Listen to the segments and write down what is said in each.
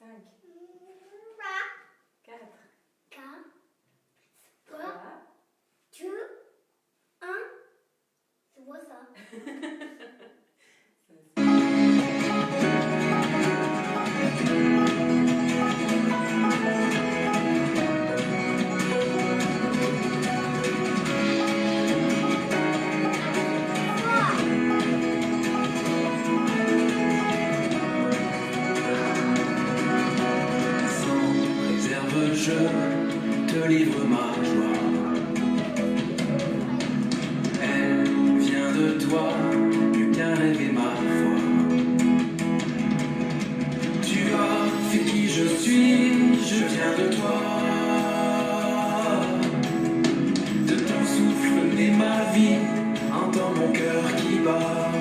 5, 4, 3, 2, 1. C'est quoi ça? Je te livre ma joie. Elle vient de toi, plus qu'un rêve et ma foi. Tu as fait qui je suis, je viens de toi. De ton souffle naît ma vie, entends mon cœur qui bat.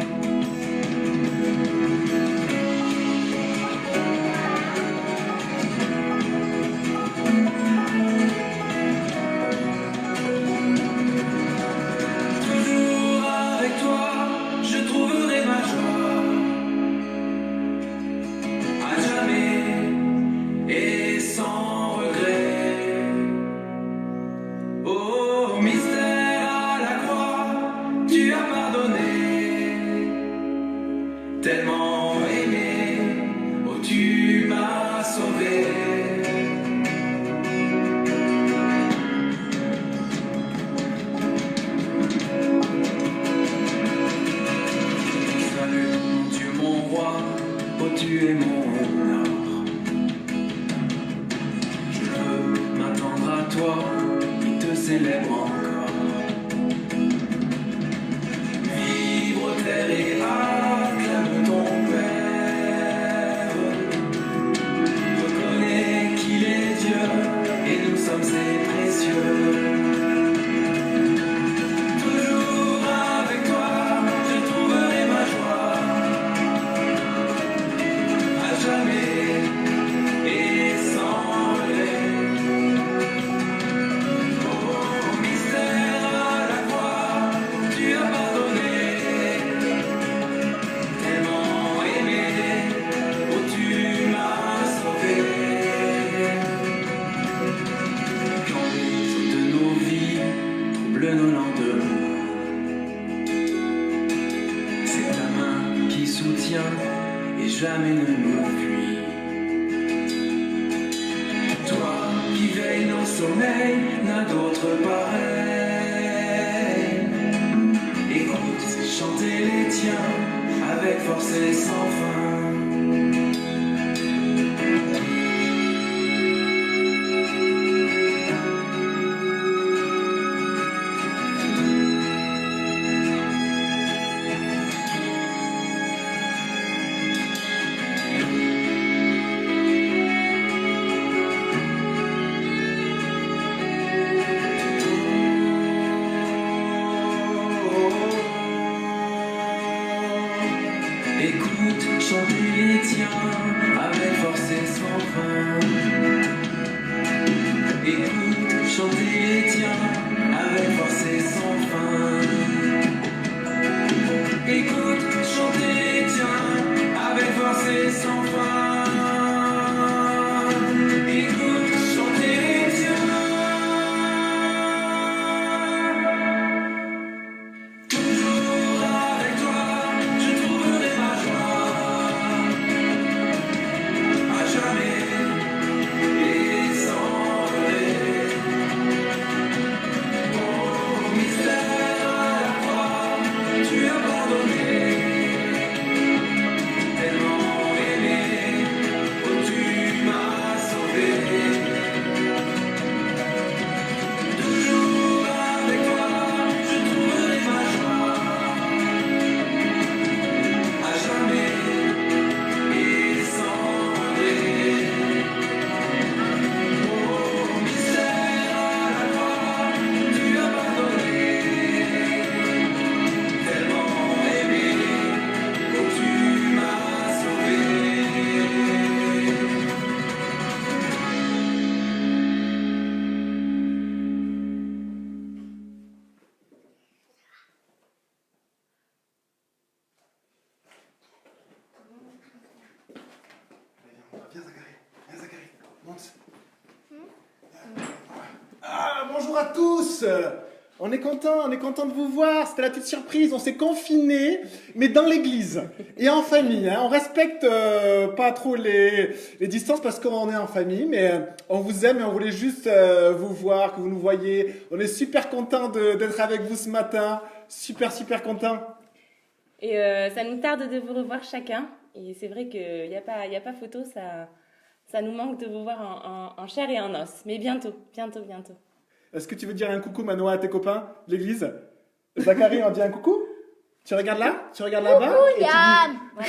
Tellement aimé, oh tu m'as sauvé. Salut mon Dieu, mon roi, oh tu es mon or. Je veux m'attendre à toi, qui te célèbre encore. Vivre, terre et acclame ton Père. Reconnais qu'il est Dieu et nous sommes ses précieux. Toujours avec toi, je trouverai ma joie. À jamais et sans regret. Oh, mystère à la croix, tu as pardonné. Tellement aimé, oh tu m'as sauvé. Quand les eaux de nos vies troublent nos lendemains, c'est ta main qui soutient et jamais ne nous fuit. Toi qui veilles nos sommeils, n'a d'autre pareil. Écoute chanter les tiens avec force et sans fin. Écoute chanter les tiens avec force et sans fin. Écoute chanter les tiens avec force et sans fin. Écoute chanter les tiens avec force et sans fin. Écoute chanter les tiens. Toujours avec toi, je trouverai ma joie. À jamais et sans regret. bonjour à tous. On est content de vous voir. C'était la petite surprise. On s'est confinés, mais dans l'église et en famille. Hein. On respecte pas trop les distances parce qu'on est en famille, mais on vous aime et on voulait juste vous voir, que vous nous voyez. On est super content d'être avec vous ce matin. Super content. Et ça nous tarde de vous revoir chacun. Et c'est vrai qu'il n'y a pas photo, ça nous manque de vous voir en chair et en os. Mais bientôt. Est-ce que tu veux dire un coucou, Manoa, à tes copains de l'église? Zachary, on dit un coucou? Tu regardes là? Tu regardes là-bas? Coucou, Et tu dis Yann. Voilà.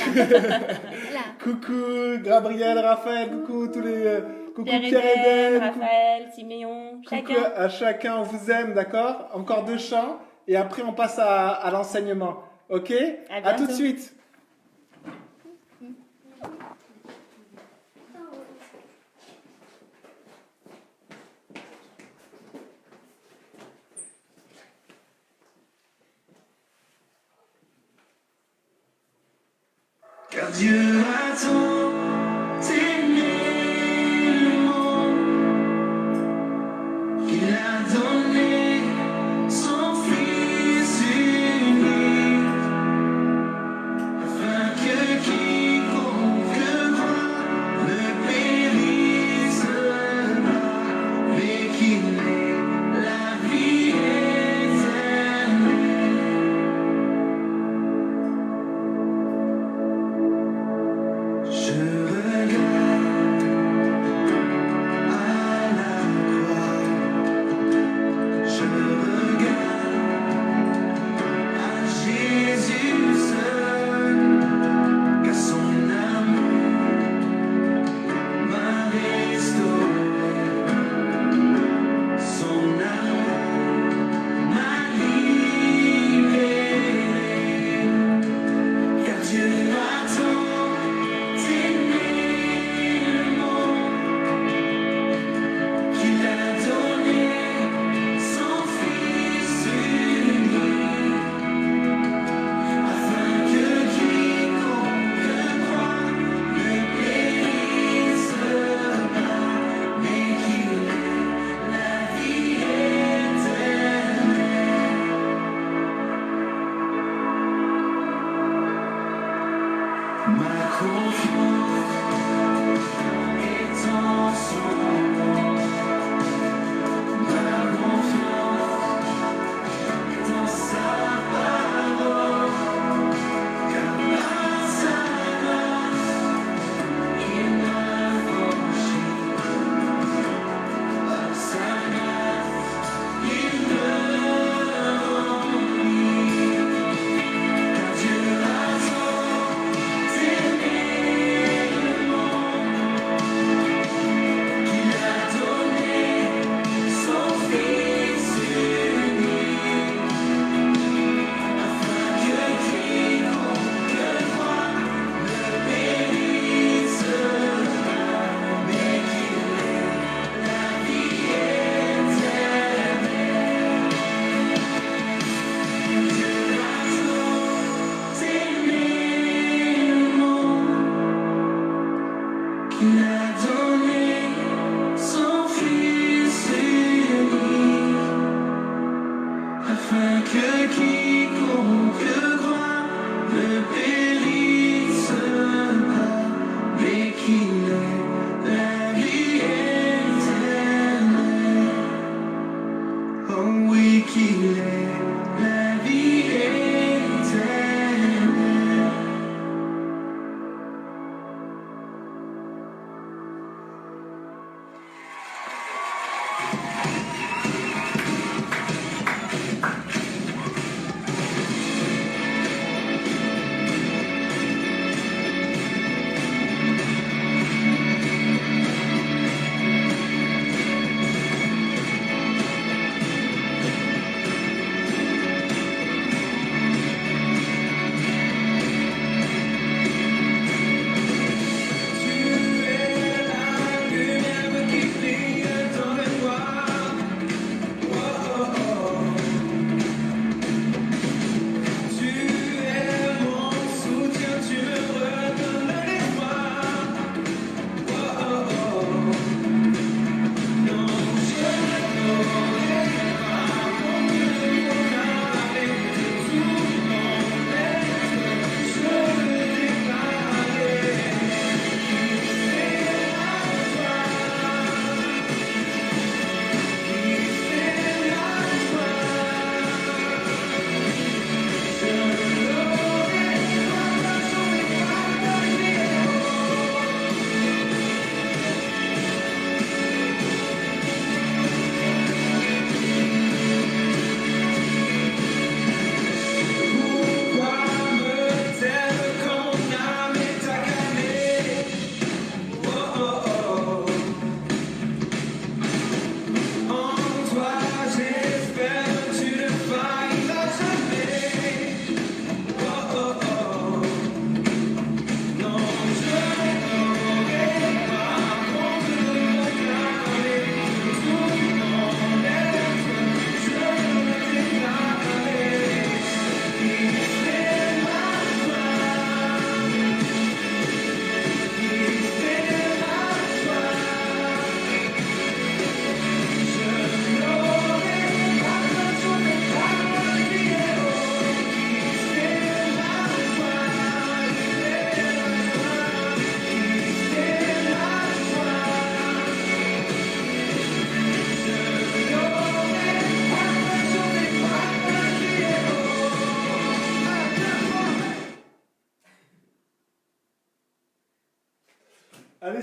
coucou, Gabriel, Raphaël, coucou tous les... coucou Pierre-Eden, Pierre-Eden, Raphaël, Siméon, coucou chacun. à chacun, on vous aime, d'accord? Encore 2 chants, et après on passe à l'enseignement. Ok? À tout de bientôt. suite. Car Dieu a tant aimé le monde qu'il a donné son Fils unique, afin que quiconque croit ne périsse pas, mais qu'il ait la vie éternelle. Je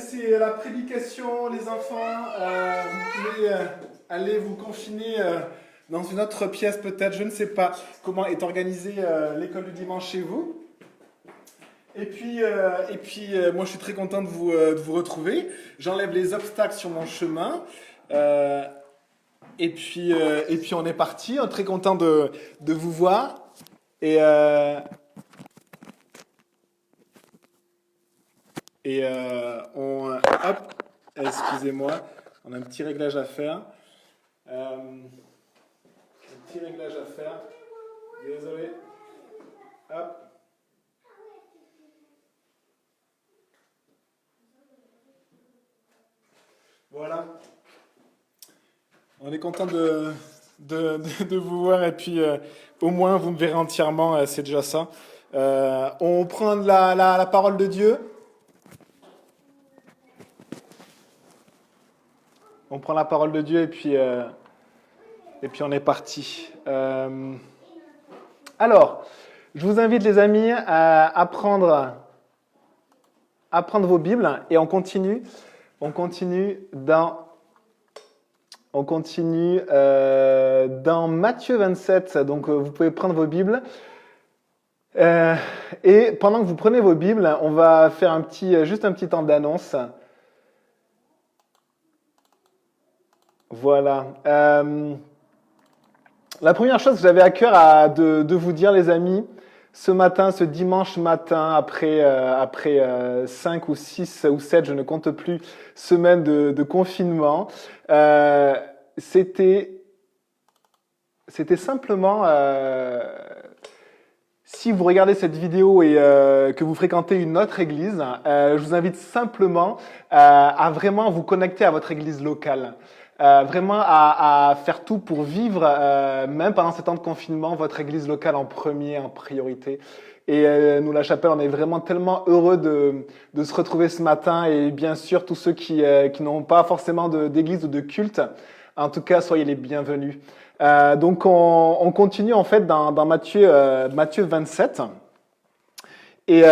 c'est la prédication, les enfants. Vous pouvez aller vous confiner dans une autre pièce peut-être. Je ne sais pas comment est organisée l'école du dimanche chez vous. Et puis, moi je suis très content de vous retrouver. J'enlève les obstacles sur mon chemin. Et puis on est parti. On est très content de vous voir. Et hop, excusez-moi, on a un petit réglage à faire. Désolé. Hop. Voilà. On est content de vous voir et puis au moins vous me verrez entièrement, c'est déjà ça. On prend la parole de Dieu. On prend la parole de Dieu et puis on est parti. Alors, je vous invite les amis à prendre vos Bibles et on continue dans Matthieu 27. Donc vous pouvez prendre vos Bibles. Et pendant que vous prenez vos Bibles, on va faire juste un petit temps d'annonce. Voilà. La première chose que j'avais à cœur de vous dire, les amis, ce dimanche matin, après 5 ou 6 ou 7, je ne compte plus, semaines de confinement, c'était simplement, si vous regardez cette vidéo et que vous fréquentez une autre église, je vous invite simplement à vraiment vous connecter à votre église locale. Vraiment à faire tout pour vivre, même pendant ces temps de confinement, votre église locale en premier, en priorité. Et nous, la chapelle, on est vraiment tellement heureux de se retrouver ce matin. Et bien sûr, tous ceux qui n'ont pas forcément d'église ou de culte, en tout cas, soyez les bienvenus. Donc, on continue en fait dans Matthieu 27. Et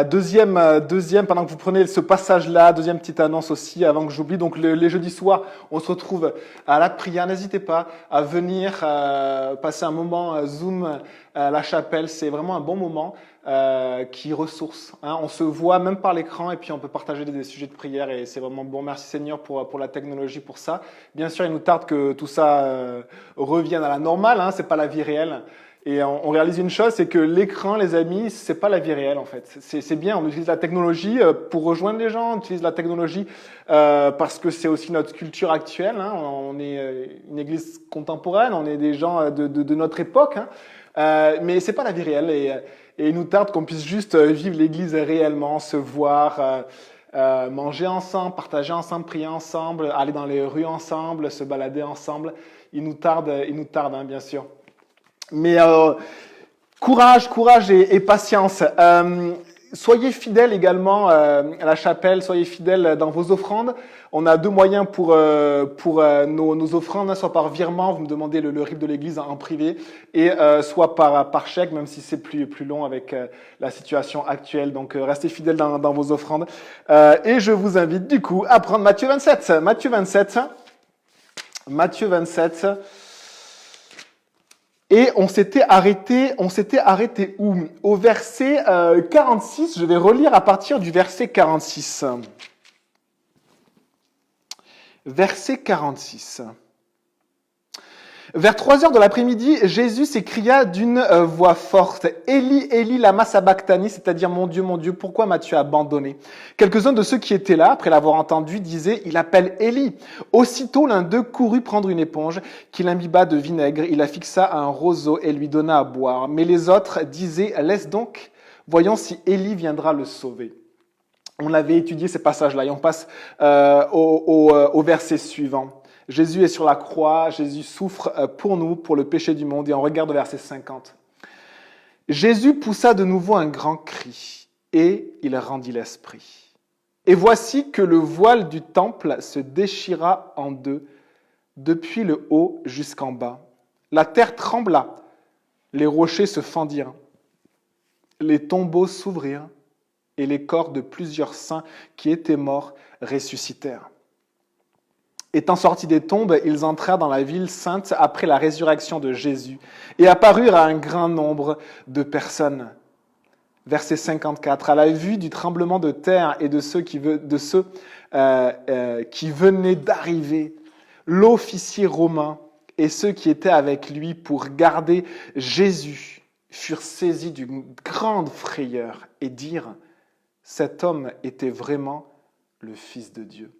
deuxième, pendant que vous prenez ce passage-là, deuxième petite annonce aussi, avant que j'oublie. Donc, les jeudis soirs, on se retrouve à la prière. N'hésitez pas à venir passer un moment Zoom à la chapelle. C'est vraiment un bon moment qui ressource. Hein. On se voit même par l'écran et puis on peut partager des sujets de prière et c'est vraiment bon. Merci Seigneur pour la technologie, pour ça. Bien sûr, il nous tarde que tout ça revienne à la normale. Hein. C'est pas la vie réelle. Et on réalise une chose, c'est que l'écran, les amis, c'est pas la vie réelle en fait. C'est bien, on utilise la technologie pour rejoindre les gens, on utilise la technologie parce que c'est aussi notre culture actuelle. Hein. On est une église contemporaine, on est des gens de notre époque, hein. Mais c'est pas la vie réelle. Et il nous tarde qu'on puisse juste vivre l'église réellement, se voir, manger ensemble, partager ensemble, prier ensemble, aller dans les rues ensemble, se balader ensemble. Il nous tarde, hein, bien sûr. Mais courage et patience. Soyez fidèles également à la chapelle, soyez fidèles dans vos offrandes. On a deux moyens pour nos offrandes, soit par virement, vous me demandez le RIB de l'église en privé, et soit par chèque, même si c'est plus long avec la situation actuelle. Donc restez fidèles dans vos offrandes. Et je vous invite du coup à prendre Matthieu 27. Matthieu 27. Et on s'était arrêté où? Au verset 46, je vais relire à partir du verset 46. Verset 46. Vers 3 heures de l'après-midi, Jésus s'écria d'une voix forte, « Élie, Élie, lama sabachthani », c'est-à-dire « Mon Dieu, pourquoi m'as-tu abandonné ?» Quelques-uns de ceux qui étaient là, après l'avoir entendu, disaient « Il appelle Élie ». Aussitôt, l'un d'eux courut prendre une éponge, qu'il imbiba de vinaigre, il la fixa à un roseau et lui donna à boire. Mais les autres disaient « Laisse donc, voyons si Élie viendra le sauver ». On avait étudié ces passages-là et on passe au verset suivant. Jésus est sur la croix, Jésus souffre pour nous, pour le péché du monde, et on regarde le verset 50. Jésus poussa de nouveau un grand cri, et il rendit l'esprit. Et voici que le voile du temple se déchira en deux, depuis le haut jusqu'en bas. La terre trembla, les rochers se fendirent, les tombeaux s'ouvrirent, et les corps de plusieurs saints qui étaient morts ressuscitèrent. Étant sortis des tombes, ils entrèrent dans la ville sainte après la résurrection de Jésus et apparurent à un grand nombre de personnes. Verset 54. À la vue du tremblement de terre et de ceux qui venaient d'arriver, l'officier romain et ceux qui étaient avec lui pour garder Jésus furent saisis d'une grande frayeur et dirent « Cet homme était vraiment le Fils de Dieu. »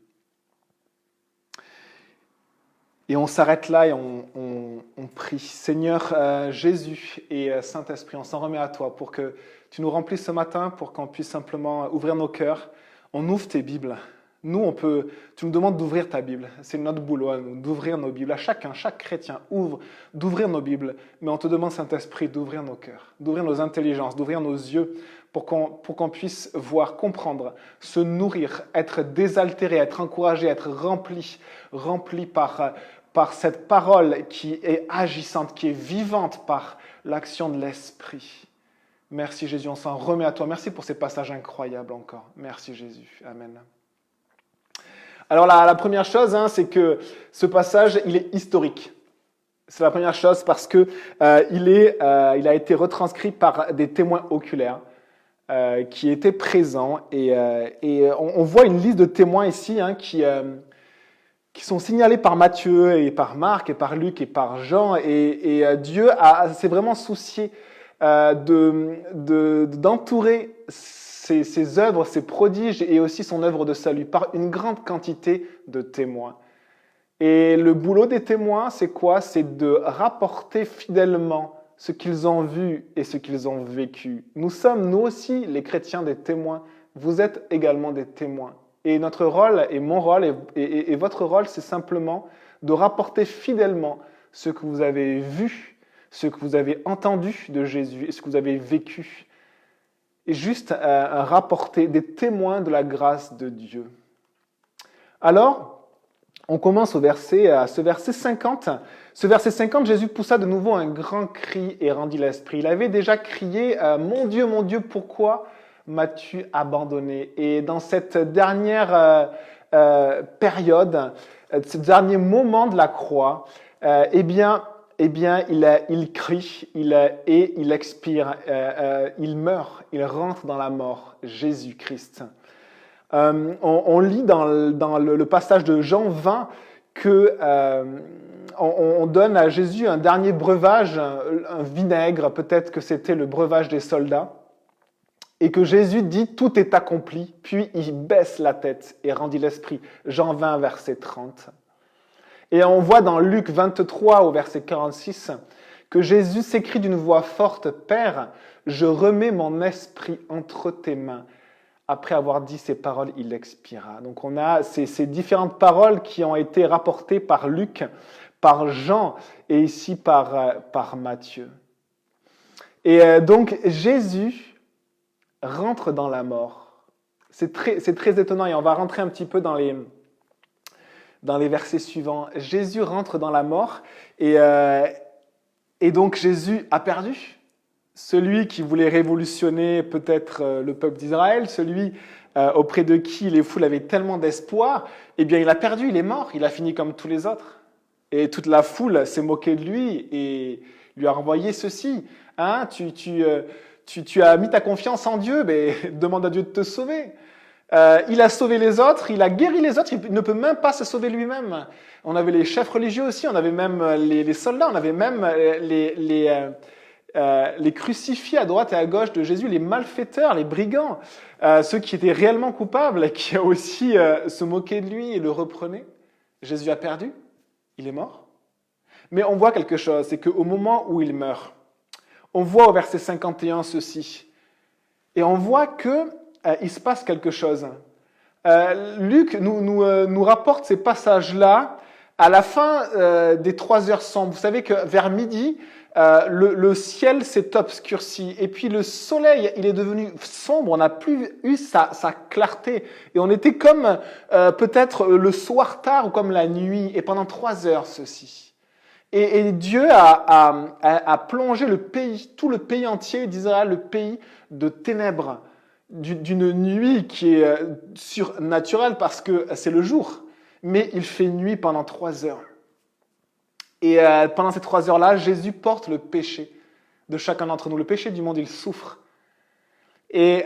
Et on s'arrête là et on prie. Seigneur Jésus et Saint-Esprit, on s'en remet à toi pour que tu nous remplisses ce matin, pour qu'on puisse simplement ouvrir nos cœurs. On ouvre tes Bibles. Nous, tu nous demandes d'ouvrir ta Bible. C'est notre boulot à nous, d'ouvrir nos Bibles. À chacun, chaque chrétien ouvre, d'ouvrir nos Bibles. Mais on te demande, Saint-Esprit, d'ouvrir nos cœurs, d'ouvrir nos intelligences, d'ouvrir nos yeux pour qu'on puisse voir, comprendre, se nourrir, être désaltéré, être encouragé, être rempli par cette parole qui est agissante, qui est vivante par l'action de l'Esprit. Merci Jésus, on s'en remet à toi. Merci pour ces passages incroyables encore. Merci Jésus. Amen. Alors la première chose, c'est que ce passage, il est historique. C'est la première chose parce que il a été retranscrit par des témoins oculaires qui étaient présents. Et on voit une liste de témoins ici qui sont signalés par Matthieu et par Marc et par Luc et par Jean. Et Dieu s'est vraiment soucié d'entourer ses œuvres, ses prodiges et aussi son œuvre de salut par une grande quantité de témoins. Et le boulot des témoins, c'est quoi? C'est de rapporter fidèlement ce qu'ils ont vu et ce qu'ils ont vécu. Nous sommes, nous aussi, les chrétiens, des témoins. Vous êtes également des témoins. Et notre rôle, et mon rôle, et votre rôle, c'est simplement de rapporter fidèlement ce que vous avez vu, ce que vous avez entendu de Jésus et ce que vous avez vécu. Et juste rapporter des témoins de la grâce de Dieu. Alors, on commence ce verset 50. Ce verset 50, Jésus poussa de nouveau un grand cri et rendit l'esprit. Il avait déjà crié « Mon Dieu, pourquoi m'as-tu abandonné ?» Et dans cette dernière période, ce dernier moment de la croix, il crie, il expire, il meurt, il rentre dans la mort, Jésus-Christ. On lit dans le passage de Jean 20 qu'on donne à Jésus un dernier breuvage, un vinaigre, peut-être que c'était le breuvage des soldats, et que Jésus dit « Tout est accompli », puis il baisse la tête et rendit l'esprit. Jean 20, verset 30. Et on voit dans Luc 23 au verset 46 que Jésus s'écrie d'une voix forte « Père, je remets mon esprit entre tes mains ». Après avoir dit ces paroles, il expira. Donc on a ces différentes paroles qui ont été rapportées par Luc, par Jean et ici par Matthieu. Et donc Jésus rentre dans la mort. C'est très étonnant et on va rentrer un petit peu dans les versets suivants. Jésus rentre dans la mort et donc Jésus a perdu. Celui qui voulait révolutionner peut-être le peuple d'Israël, celui auprès de qui les foules avaient tellement d'espoir, eh bien il a perdu, il est mort, il a fini comme tous les autres. Et toute la foule s'est moquée de lui et lui a renvoyé ceci. Hein, tu as mis ta confiance en Dieu, mais demande à Dieu de te sauver. Il a sauvé les autres, il a guéri les autres, il ne peut même pas se sauver lui-même. On avait les chefs religieux aussi, on avait même les soldats, on avait même les crucifiés à droite et à gauche de Jésus, les malfaiteurs, les brigands, ceux qui étaient réellement coupables, qui aussi se moquaient de lui et le reprenaient. Jésus a perdu, il est mort. Mais on voit quelque chose, c'est qu'au moment où il meurt, on voit au verset 51 ceci, et on voit qu'il se passe quelque chose. Luc nous rapporte ces passages-là à la fin des 3 heures sombres. Vous savez que vers midi, le ciel s'est obscurci et puis le soleil, il est devenu sombre, on n'a plus eu sa clarté et on était comme peut-être le soir tard ou comme la nuit et pendant 3 heures ceci. Et Dieu a plongé le pays, tout le pays entier d'Israël, le pays de ténèbres. d'une nuit qui est surnaturelle parce que c'est le jour, mais il fait nuit pendant 3 heures. Et pendant ces 3 heures-là, Jésus porte le péché de chacun d'entre nous. Le péché du monde, il souffre. Et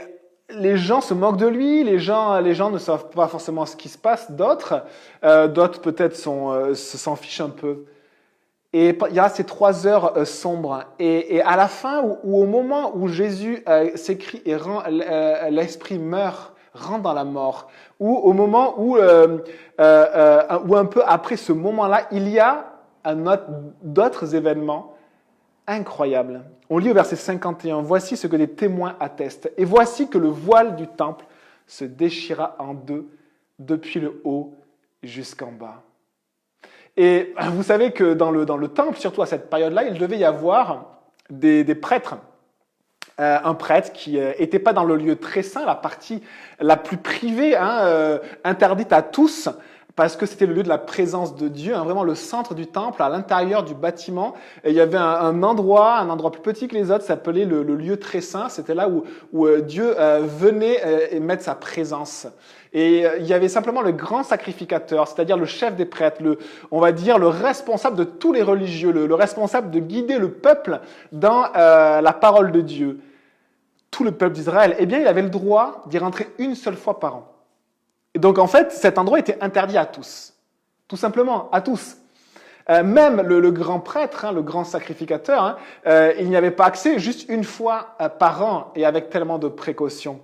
les gens se moquent de lui, les gens ne savent pas forcément ce qui se passe, d'autres peut-être s'en fichent un peu. Et il y a ces 3 heures sombres. Et à la fin, ou au moment où Jésus s'écrie et l'esprit meurt, rentre dans la mort, ou au moment où un peu après ce moment-là, il y a d'autres événements incroyables. On lit au verset 51, « Voici ce que des témoins attestent. Et voici que le voile du temple se déchira en deux, depuis le haut jusqu'en bas. » Et vous savez que dans le temple, surtout à cette période-là, il devait y avoir des prêtres. Un prêtre qui n'était pas dans le lieu très saint, la partie la plus privée, interdite à tous, parce que c'était le lieu de la présence de Dieu, vraiment le centre du temple, à l'intérieur du bâtiment. Et il y avait un endroit plus petit que les autres, s'appelait le lieu très saint. C'était là où Dieu venait mettre sa présence. Et il y avait simplement le grand sacrificateur, c'est-à-dire le chef des prêtres, on va dire le responsable de tous les religieux, le responsable de guider le peuple dans la parole de Dieu. Tout le peuple d'Israël, eh bien, il avait le droit d'y rentrer une seule fois par an. Et donc, en fait, cet endroit était interdit à tous. Tout simplement, à tous. Même le grand prêtre, le grand sacrificateur, il n'y avait pas accès juste une fois par an et avec tellement de précautions.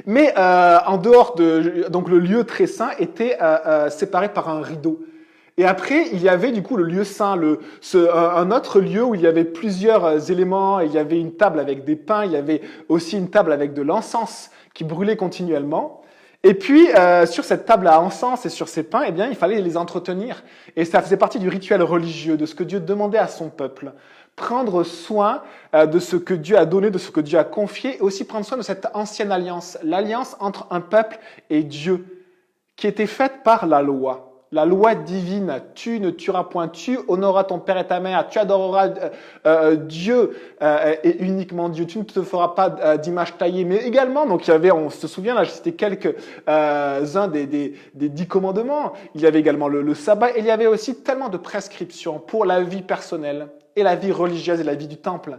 Mais en dehors donc le lieu très saint était séparé par un rideau. Et après, il y avait du coup le lieu saint, un autre lieu où il y avait plusieurs éléments. Il y avait une table avec des pains, il y avait aussi une table avec de l'encens qui brûlait continuellement. Et puis, sur cette table à encens et sur ces pains, eh bien, il fallait les entretenir. Et ça faisait partie du rituel religieux, de ce que Dieu demandait à son peuple. Prendre soin de ce que Dieu a donné, de ce que Dieu a confié, et aussi prendre soin de cette ancienne alliance, l'alliance entre un peuple et Dieu, qui était faite par la loi divine. Tu ne tueras point, tu honoreras ton père et ta mère, tu adoreras Dieu et uniquement Dieu, tu ne te feras pas d'image taillée. Mais également, donc il y avait, on se souvient, là, c'était quelques-uns des 10 commandements. Il y avait également le sabbat, et il y avait aussi tellement de prescriptions pour la vie personnelle et la vie religieuse et la vie du temple.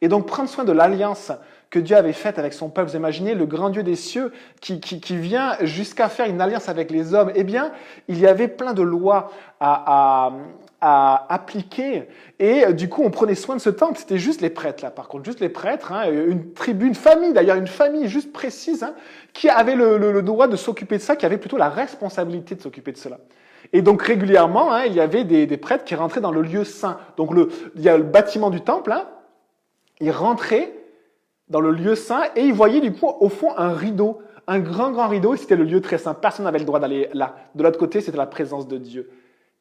Et donc prendre soin de l'alliance que Dieu avait faite avec son peuple. Vous imaginez le grand Dieu des cieux qui vient jusqu'à faire une alliance avec les hommes. Eh bien, il y avait plein de lois à appliquer. Et du coup, on prenait soin de ce temple. C'était juste les prêtres, là, par contre. Juste les prêtres, une tribu, une famille, d'ailleurs, une famille juste précise, qui avait le droit de s'occuper de ça, qui avait plutôt la responsabilité de s'occuper de cela. Et donc, régulièrement, il y avait des prêtres qui rentraient dans le lieu saint. Donc, il y a le bâtiment du temple, ils rentraient dans le lieu saint et ils voyaient du coup au fond un rideau, un grand rideau, et c'était le lieu très saint. Personne n'avait le droit d'aller là. De l'autre côté, c'était la présence de Dieu.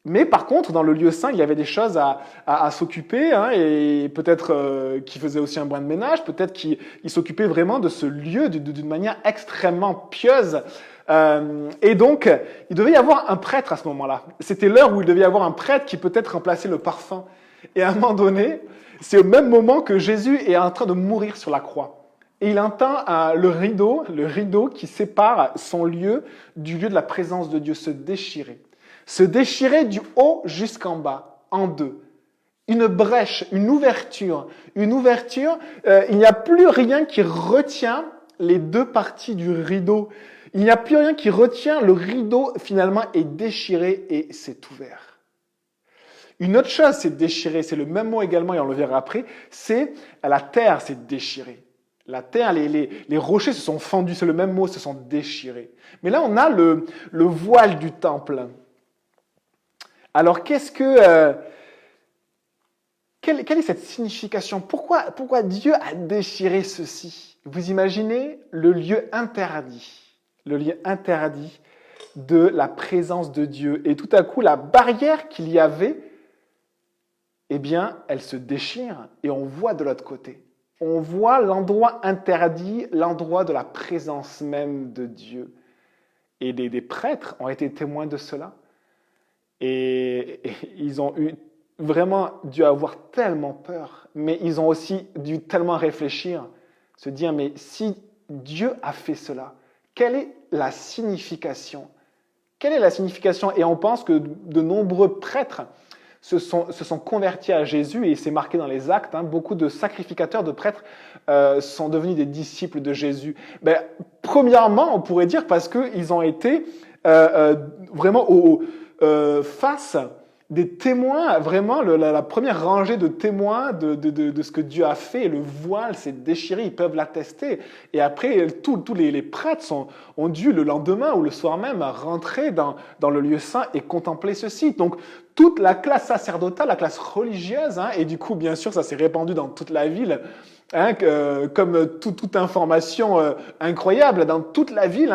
Mais par contre, dans le lieu saint, il y avait des choses à s'occuper, et peut-être qu'ils faisaient aussi un brin de ménage, peut-être qu'ils s'occupaient vraiment de ce lieu d'une manière extrêmement pieuse. Et donc, il devait y avoir un prêtre à ce moment-là. C'était l'heure où il devait y avoir un prêtre qui peut-être remplaçait le parfum. Et à un moment donné, c'est au même moment que Jésus est en train de mourir sur la croix. Et il entend le rideau qui sépare son lieu du lieu de la présence de Dieu se déchirer. Se déchirer du haut jusqu'en bas, en deux. Une brèche, une ouverture. Il n'y a plus rien qui retient les deux parties du rideau. Il n'y a plus rien qui retient, le rideau finalement est déchiré et c'est ouvert. Une autre chose, c'est déchirer, c'est le même mot également, et on le verra après, c'est la terre, c'est déchiré. La terre, les rochers se sont fendus, c'est le même mot, se sont déchirés. Mais là, on a le voile du temple. Alors, quelle est cette signification ? Pourquoi Dieu a déchiré ceci ? Vous imaginez le lieu interdit de la présence de Dieu. Et tout à coup, la barrière qu'il y avait, eh bien, elle se déchire et on voit de l'autre côté. On voit l'endroit interdit, l'endroit de la présence même de Dieu. Et des prêtres ont été témoins de cela. Et ils ont dû avoir tellement peur, mais ils ont aussi dû tellement réfléchir, se dire, mais si Dieu a fait cela? Quelle est la signification? Quelle est la signification? Et on pense que de nombreux prêtres se sont convertis à Jésus, et c'est marqué dans les Actes, beaucoup de sacrificateurs, de prêtres sont devenus des disciples de Jésus. Premièrement, on pourrait dire parce qu'ils ont été vraiment face des témoins, vraiment la première rangée de témoins de ce que Dieu a fait, et le voile s'est déchiré, ils peuvent l'attester. Et après, tous les prêtres ont dû, le lendemain ou le soir même, rentrer dans le lieu saint et contempler ceci. Donc, toute la classe sacerdotale, la classe religieuse, et du coup, bien sûr, ça s'est répandu dans toute la ville, comme toute information incroyable, dans toute la ville,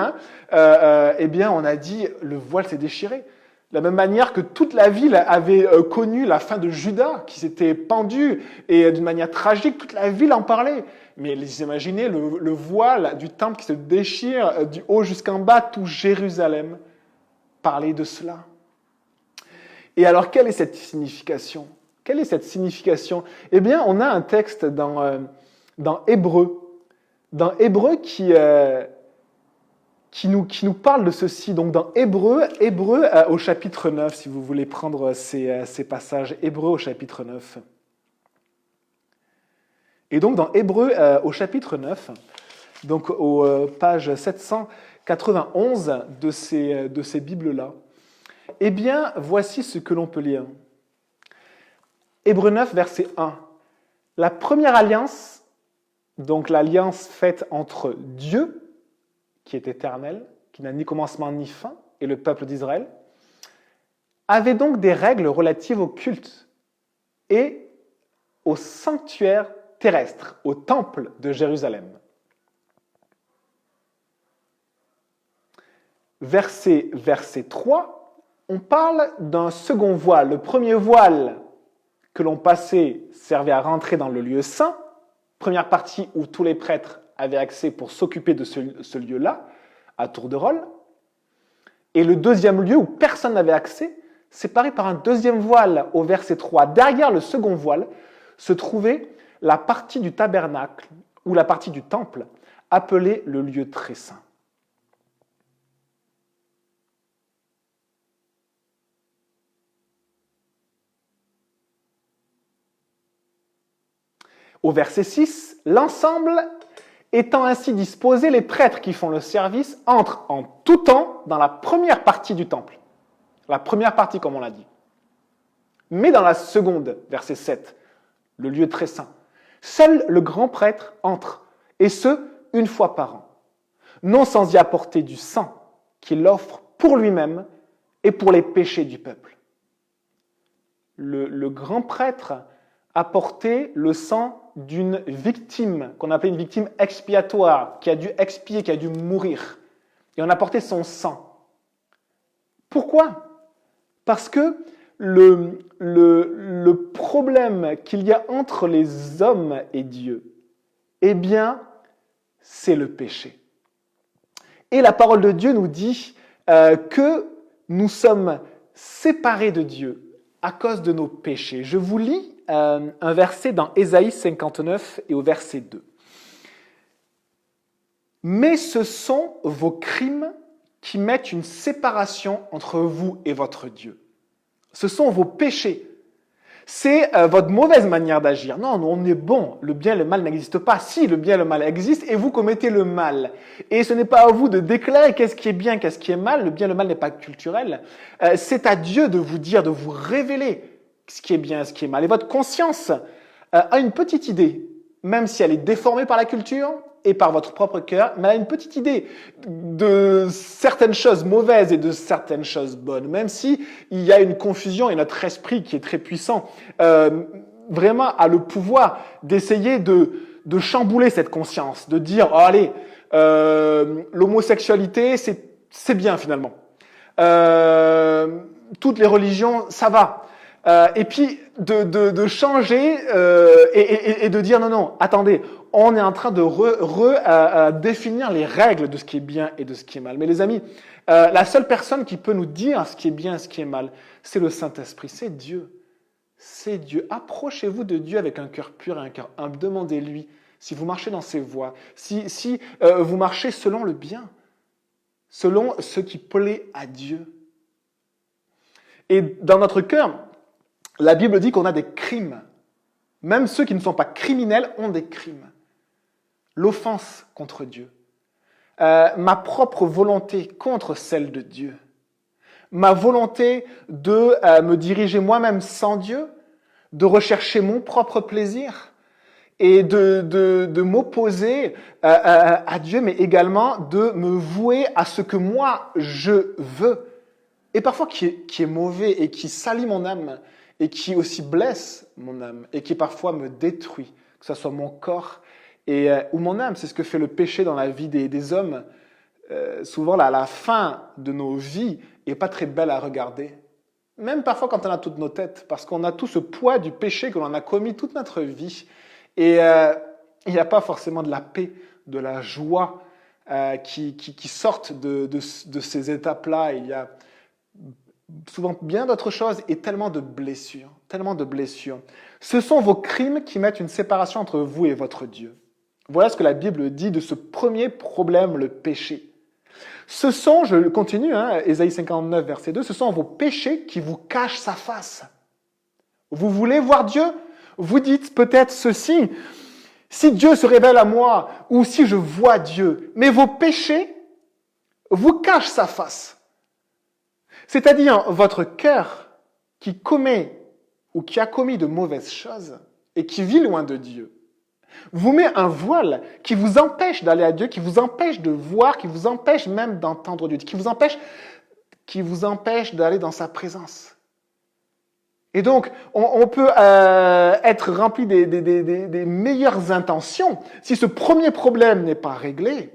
eh bien, on a dit, le voile s'est déchiré. De la même manière que toute la ville avait connu la fin de Judas, qui s'était pendu, et d'une manière tragique, toute la ville en parlait. Mais vous imaginez le voile du temple qui se déchire du haut jusqu'en bas, tout Jérusalem parlait de cela. Et alors, quelle est cette signification? Quelle est cette signification? Eh bien, on a un texte dans Hébreu. Dans Hébreu qui nous parle de ceci. Donc dans Hébreu au chapitre 9, si vous voulez prendre ces passages, Hébreu au chapitre 9. Et donc dans Hébreu au chapitre 9, donc aux pages 791 de ces Bibles-là, eh bien, voici ce que l'on peut lire. Hébreu 9, verset 1. La première alliance, donc l'alliance faite entre Dieu, qui est éternel, qui n'a ni commencement ni fin, et le peuple d'Israël, avait donc des règles relatives au culte et au sanctuaire terrestre, au temple de Jérusalem. Verset 3, on parle d'un second voile. Le premier voile que l'on passait servait à rentrer dans le lieu saint, première partie où tous les prêtres avaient accès pour s'occuper de ce lieu-là, à tour de rôle. Et le deuxième lieu où personne n'avait accès, séparé par un deuxième voile au verset 3. Derrière le second voile se trouvait la partie du tabernacle, ou la partie du temple, appelée le lieu très saint. Au verset 6, l'ensemble étant ainsi disposé, les prêtres qui font le service entrent en tout temps dans la première partie du temple. La première partie, comme on l'a dit. Mais dans la seconde, verset 7, le lieu très saint, seul le grand prêtre entre, et ce, une fois par an, non sans y apporter du sang qu'il offre pour lui-même et pour les péchés du peuple. Le grand prêtre apportait le sang d'une victime, qu'on appelait une victime expiatoire, qui a dû expier, qui a dû mourir. Et on apportait son sang. Pourquoi? Parce que le problème qu'il y a entre les hommes et Dieu, eh bien, c'est le péché. Et la parole de Dieu nous dit que nous sommes séparés de Dieu à cause de nos péchés. Je vous lis un verset dans Ésaïe 59 et au verset 2. Mais ce sont vos crimes qui mettent une séparation entre vous et votre Dieu. Ce sont vos péchés. C'est votre mauvaise manière d'agir. Non, on est bon. Le bien et le mal n'existent pas. Si, le bien et le mal existent et vous commettez le mal. Et ce n'est pas à vous de déclarer qu'est-ce qui est bien, qu'est-ce qui est mal. Le bien et le mal n'est pas culturel. C'est à Dieu de vous dire, de vous révéler ce qui est bien et ce qui est mal. Et votre conscience a une petite idée, même si elle est déformée par la culture et par votre propre cœur, mais elle a une petite idée de certaines choses mauvaises et de certaines choses bonnes, même si il y a une confusion et notre esprit qui est très puissant, vraiment a le pouvoir d'essayer de chambouler cette conscience, de dire oh, allez, l'homosexualité c'est bien finalement, toutes les religions ça va. Et puis de changer et de dire non, attendez, on est en train de définir les règles de ce qui est bien et de ce qui est mal. Mais les amis, la seule personne qui peut nous dire ce qui est bien et ce qui est mal, c'est le Saint-Esprit, c'est Dieu. C'est Dieu. Approchez-vous de Dieu avec un cœur pur et un cœur humble. Demandez-lui si vous marchez dans ses voies, si vous marchez selon le bien, selon ce qui plaît à Dieu. Et dans notre cœur, la Bible dit qu'on a des crimes. Même ceux qui ne sont pas criminels ont des crimes. L'offense contre Dieu. Ma propre volonté contre celle de Dieu. Ma volonté de me diriger moi-même sans Dieu, de rechercher mon propre plaisir et de m'opposer à Dieu, mais également de me vouer à ce que moi je veux. Et parfois qui est mauvais et qui salit mon âme et qui aussi blesse mon âme et qui parfois me détruit, que ce soit mon corps ou mon âme. C'est ce que fait le péché dans la vie des hommes. Souvent, la fin de nos vies n'est pas très belle à regarder. Même parfois quand on a toutes nos têtes, parce qu'on a tout ce poids du péché que l'on a commis toute notre vie. Et il n'y a pas forcément de la paix, de la joie qui sortent de ces étapes-là. Il y a souvent bien d'autres choses et tellement de blessures, tellement de blessures. Ce sont vos crimes qui mettent une séparation entre vous et votre Dieu. Voilà ce que la Bible dit de ce premier problème, le péché. Ce sont, je continue, Ésaïe 59, verset 2, ce sont vos péchés qui vous cachent sa face. Vous voulez voir Dieu? Vous dites peut-être ceci, si Dieu se révèle à moi ou si je vois Dieu, mais vos péchés vous cachent sa face. C'est-à-dire votre cœur qui commet ou qui a commis de mauvaises choses et qui vit loin de Dieu, vous met un voile qui vous empêche d'aller à Dieu, qui vous empêche de voir, qui vous empêche même d'entendre Dieu, qui vous empêche d'aller dans sa présence. Et donc, on peut être rempli des meilleures intentions. Si ce premier problème n'est pas réglé,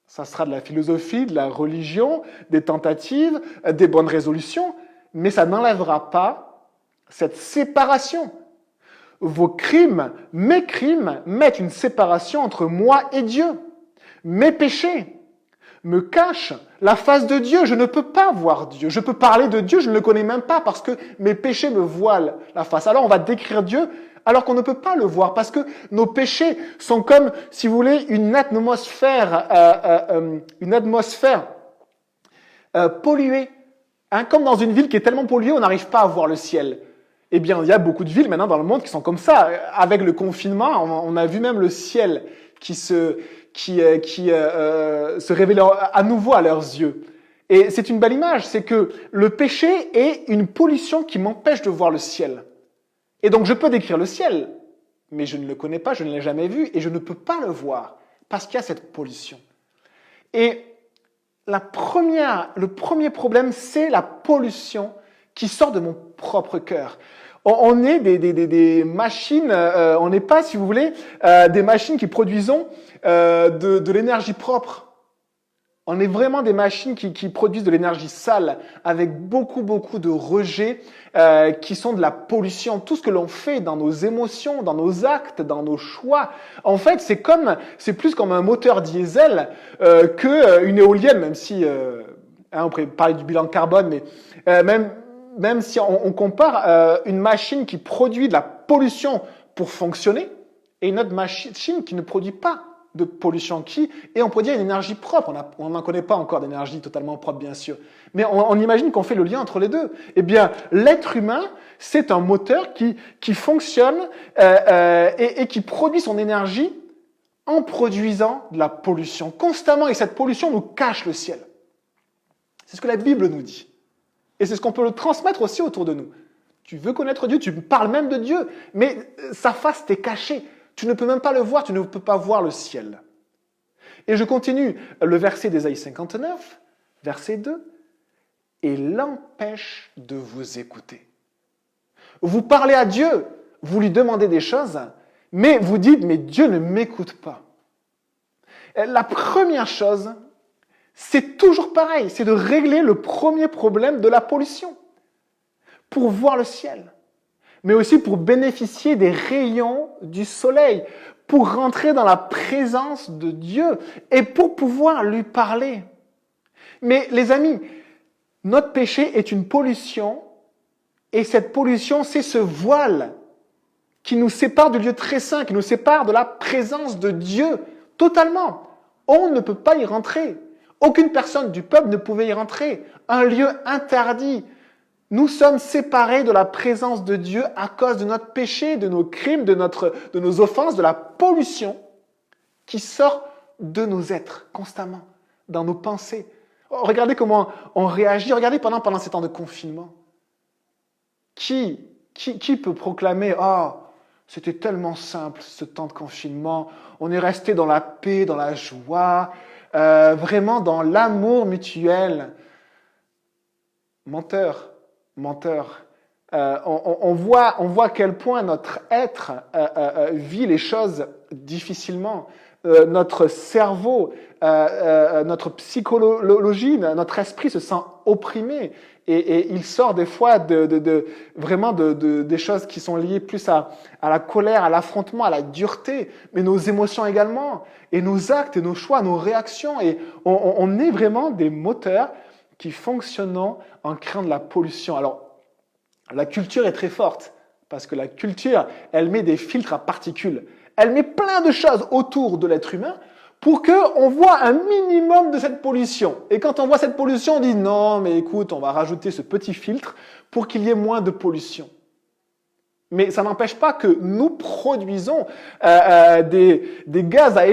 ça sera de la philosophie, de la religion, des tentatives, des bonnes résolutions, mais ça n'enlèvera pas cette séparation. Vos crimes, mes crimes, mettent une séparation entre moi et Dieu. Mes péchés me cachent la face de Dieu. Je ne peux pas voir Dieu. Je peux parler de Dieu, je ne le connais même pas parce que mes péchés me voilent la face. Alors on va décrire Dieu alors qu'on ne peut pas le voir parce que nos péchés sont comme, si vous voulez, une atmosphère polluée. Comme dans une ville qui est tellement polluée, on n'arrive pas à voir le ciel. Eh bien, il y a beaucoup de villes maintenant dans le monde qui sont comme ça. Avec le confinement, on a vu même le ciel qui se révèle à nouveau à leurs yeux. Et c'est une belle image, c'est que le péché est une pollution qui m'empêche de voir le ciel. Et donc je peux décrire le ciel, mais je ne le connais pas, je ne l'ai jamais vu et je ne peux pas le voir parce qu'il y a cette pollution. Et le premier problème, c'est la pollution qui sort de mon propre cœur. On est des machines, on n'est pas, si vous voulez, des machines qui produisons de l'énergie propre. On est vraiment des machines qui produisent de l'énergie sale, avec beaucoup de rejets qui sont de la pollution. Tout ce que l'on fait dans nos émotions, dans nos actes, dans nos choix, en fait, c'est plus comme un moteur diesel qu'une éolienne, même si, on pourrait parler du bilan carbone, mais même si on compare une machine qui produit de la pollution pour fonctionner et une autre machine qui ne produit pas de pollution et on pourrait dire une énergie propre. On n'en connaît pas encore d'énergie totalement propre, bien sûr. Mais on imagine qu'on fait le lien entre les deux. Eh bien, l'être humain, c'est un moteur qui fonctionne et qui produit son énergie en produisant de la pollution constamment. Et cette pollution nous cache le ciel. C'est ce que la Bible nous dit. Et c'est ce qu'on peut le transmettre aussi autour de nous. Tu veux connaître Dieu, tu parles même de Dieu, mais sa face t'est cachée. Tu ne peux même pas le voir, tu ne peux pas voir le ciel. Et je continue le verset d'Ésaïe 59, verset 2. Et l'empêche de vous écouter. Vous parlez à Dieu, vous lui demandez des choses, mais vous dites, mais Dieu ne m'écoute pas. La première chose, c'est toujours pareil, c'est de régler le premier problème de la pollution. Pour voir le ciel. Mais aussi pour bénéficier des rayons du soleil, pour rentrer dans la présence de Dieu et pour pouvoir lui parler. Mais les amis, notre péché est une pollution et cette pollution, c'est ce voile qui nous sépare du lieu très saint, qui nous sépare de la présence de Dieu, totalement. On ne peut pas y rentrer. Aucune personne du peuple ne pouvait y rentrer. Un lieu interdit. Nous sommes séparés de la présence de Dieu à cause de notre péché, de nos crimes, de nos offenses, de la pollution qui sort de nos êtres constamment, dans nos pensées. Regardez comment on réagit. Regardez pendant ces temps de confinement. Qui peut proclamer « Oh, c'était tellement simple ce temps de confinement. On est resté dans la paix, dans la joie, vraiment dans l'amour mutuel. » Menteur. On voit à quel point notre être vit les choses difficilement. Notre cerveau, notre psychologie, notre esprit se sent opprimé. Et il sort des fois vraiment des choses qui sont liées plus à la colère, à l'affrontement, à la dureté, mais nos émotions également, et nos actes, et nos choix, nos réactions. Et on est vraiment des moteurs qui fonctionnent en créant de la pollution. Alors, la culture est très forte, parce que la culture, elle met des filtres à particules. Elle met plein de choses autour de l'être humain pour qu'on voit un minimum de cette pollution. Et quand on voit cette pollution, on dit non, mais écoute, on va rajouter ce petit filtre pour qu'il y ait moins de pollution. Mais ça n'empêche pas que nous produisons des gaz à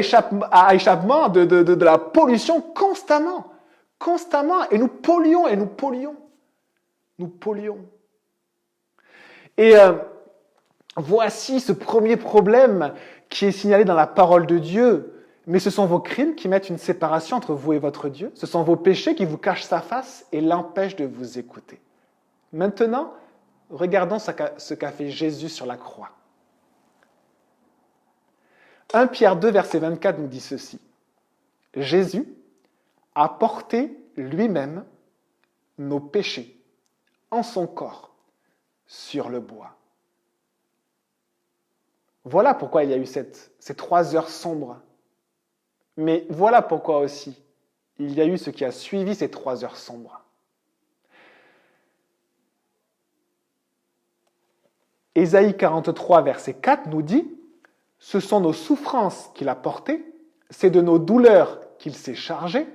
échappement de la pollution constamment. Et nous polluons. Et voici ce premier problème qui est signalé dans la parole de Dieu. Mais ce sont vos crimes qui mettent une séparation entre vous et votre Dieu. Ce sont vos péchés qui vous cachent sa face et l'empêchent de vous écouter. Maintenant, regardons ce qu'a fait Jésus sur la croix. 1 Pierre 2, verset 24 nous dit ceci. Jésus a porté lui-même nos péchés en son corps sur le bois. Voilà pourquoi il y a eu ces 3 heures sombres. Mais voilà pourquoi aussi il y a eu ce qui a suivi ces 3 heures sombres. Ésaïe 43, verset 4 nous dit « Ce sont nos souffrances qu'il a portées, c'est de nos douleurs qu'il s'est chargé. »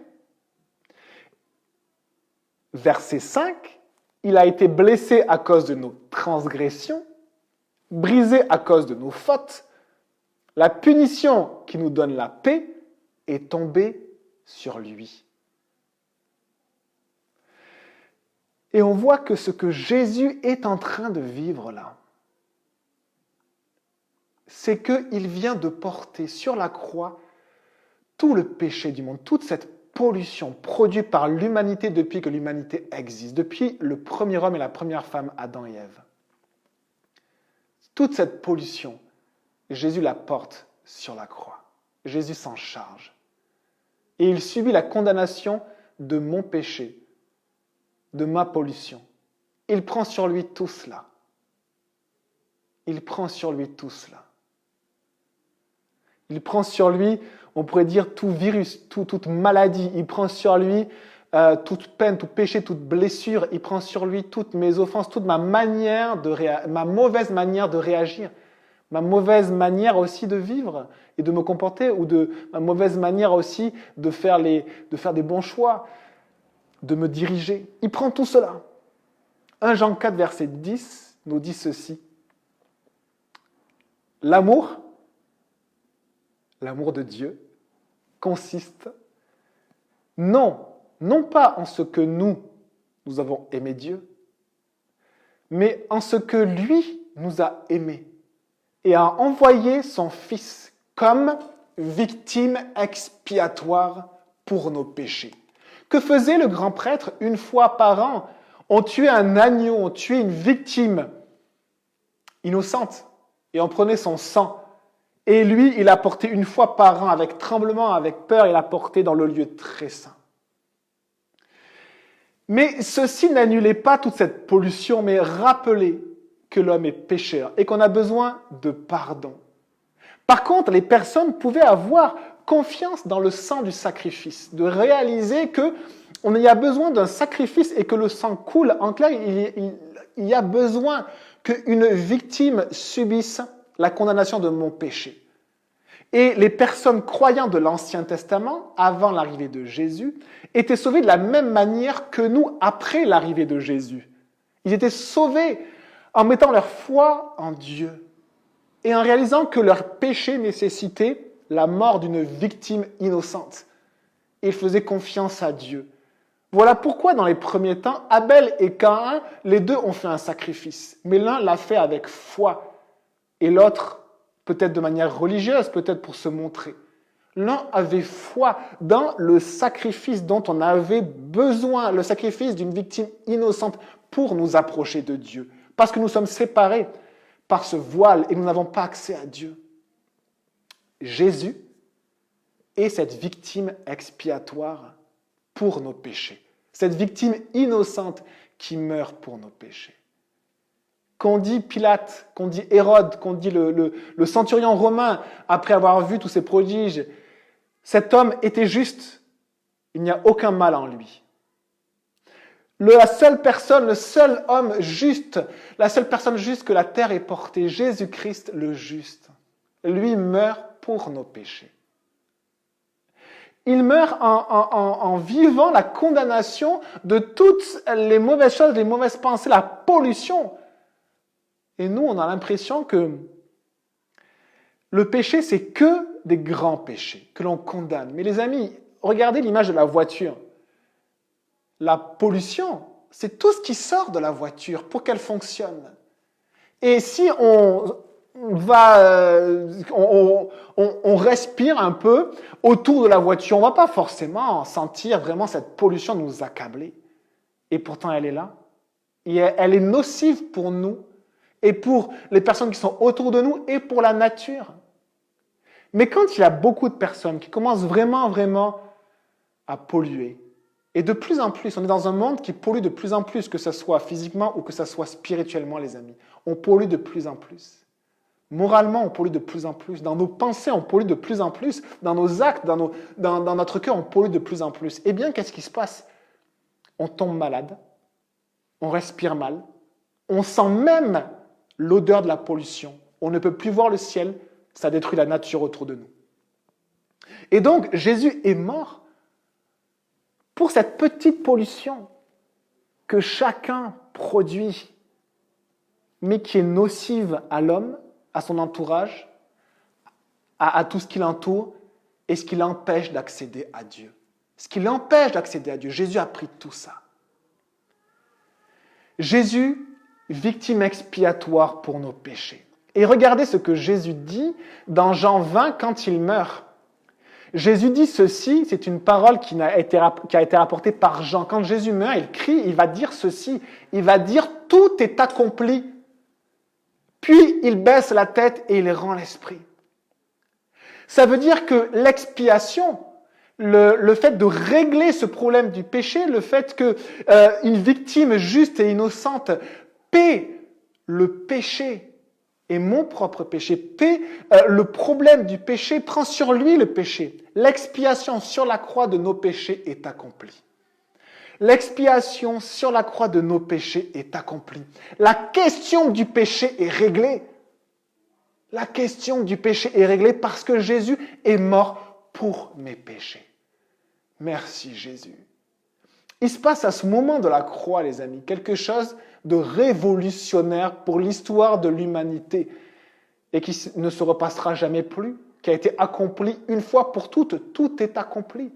Verset 5 « Il a été blessé à cause de nos transgressions, brisé à cause de nos fautes. La punition qui nous donne la paix est tombée sur lui. » Et on voit que ce que Jésus est en train de vivre là, c'est qu'il vient de porter sur la croix tout le péché du monde, toute cette pollution produite par l'humanité depuis que l'humanité existe, depuis le premier homme et la première femme, Adam et Ève. Toute cette pollution, Jésus la porte sur la croix. Jésus s'en charge. Et il subit la condamnation de mon péché, de ma pollution. Il prend sur lui tout cela. Il prend sur lui tout cela. Il prend sur lui, on pourrait dire, tout virus, toute maladie. Il prend sur lui toute peine, tout péché, toute blessure. Il prend sur lui toutes mes offenses, toute ma mauvaise manière de réagir, ma mauvaise manière aussi de vivre et de me comporter, ou ma mauvaise manière aussi de faire des bons choix, de me diriger. Il prend tout cela. 1 Jean 4, verset 10 nous dit ceci. L'amour de Dieu consiste non pas en ce que nous avons aimé Dieu, mais en ce que lui nous a aimés et a envoyé son Fils comme victime expiatoire pour nos péchés. Que faisait le grand prêtre une fois par an? On tuait un agneau, on tuait une victime innocente et on prenait son sang. Et lui, il a porté une fois par an, avec tremblement, avec peur, il a porté dans le lieu très saint. Mais ceci n'annulait pas toute cette pollution, mais rappelait que l'homme est pécheur et qu'on a besoin de pardon. Par contre, les personnes pouvaient avoir confiance dans le sang du sacrifice, de réaliser qu'on y a besoin d'un sacrifice et que le sang coule. En clair, il y a besoin qu'une victime subisse la condamnation de mon péché. Et les personnes croyant de l'Ancien Testament, avant l'arrivée de Jésus, étaient sauvées de la même manière que nous après l'arrivée de Jésus. Ils étaient sauvés en mettant leur foi en Dieu et en réalisant que leur péché nécessitait la mort d'une victime innocente. Ils faisaient confiance à Dieu. Voilà pourquoi, dans les premiers temps, Abel et Caïn, les deux ont fait un sacrifice. Mais l'un l'a fait avec foi et l'autre, peut-être de manière religieuse, peut-être pour se montrer. L'un avait foi dans le sacrifice dont on avait besoin, le sacrifice d'une victime innocente pour nous approcher de Dieu. Parce que nous sommes séparés par ce voile et nous n'avons pas accès à Dieu. Jésus est cette victime expiatoire pour nos péchés. Cette victime innocente qui meurt pour nos péchés. Qu'on dit Pilate, qu'on dit Hérode, qu'on dit le centurion romain, après avoir vu tous ces prodiges, cet homme était juste. Il n'y a aucun mal en lui. La seule personne, le seul homme juste, la seule personne juste que la terre ait portée, Jésus-Christ le juste, lui meurt pour nos péchés. Il meurt en vivant la condamnation de toutes les mauvaises choses, les mauvaises pensées, la pollution. Et nous, on a l'impression que le péché, c'est que des grands péchés que l'on condamne. Mais les amis, regardez l'image de la voiture. La pollution, c'est tout ce qui sort de la voiture pour qu'elle fonctionne. Et si on respire un peu autour de la voiture, on ne va pas forcément sentir vraiment cette pollution nous accabler. Et pourtant, elle est là. Et elle est nocive pour nous et pour les personnes qui sont autour de nous et pour la nature. Mais quand il y a beaucoup de personnes qui commencent vraiment à polluer, et de plus en plus, on est dans un monde qui pollue de plus en plus, que ce soit physiquement ou que ce soit spirituellement, les amis. On pollue de plus en plus. Moralement, on pollue de plus en plus. Dans nos pensées, on pollue de plus en plus. Dans nos actes, dans notre cœur, on pollue de plus en plus. Eh bien, qu'est-ce qui se passe? On tombe malade, on respire mal, on sent même l'odeur de la pollution. On ne peut plus voir le ciel, ça détruit la nature autour de nous. Et donc, Jésus est mort pour cette petite pollution que chacun produit, mais qui est nocive à l'homme, à son entourage, à tout ce qui l'entoure, et ce qui l'empêche d'accéder à Dieu. Ce qui l'empêche d'accéder à Dieu. Jésus a pris tout ça. Jésus, victime expiatoire pour nos péchés. Et regardez ce que Jésus dit dans Jean 20 quand il meurt. Jésus dit ceci, c'est une parole qui a été rapportée par Jean. Quand Jésus meurt, il crie, il va dire ceci. Il va dire « Tout est accompli ». Puis il baisse la tête et il rend l'esprit. Ça veut dire que l'expiation, le fait de régler ce problème du péché, le fait qu'une victime juste et innocente paie le péché et mon propre péché, paie le problème du péché, prend sur lui le péché. L'expiation sur la croix de nos péchés est accomplie. L'expiation sur la croix de nos péchés est accomplie. La question du péché est réglée. La question du péché est réglée parce que Jésus est mort pour mes péchés. Merci Jésus. Il se passe à ce moment de la croix, les amis, quelque chose de révolutionnaire pour l'histoire de l'humanité et qui ne se repassera jamais plus, qui a été accompli une fois pour toutes. Tout est accompli.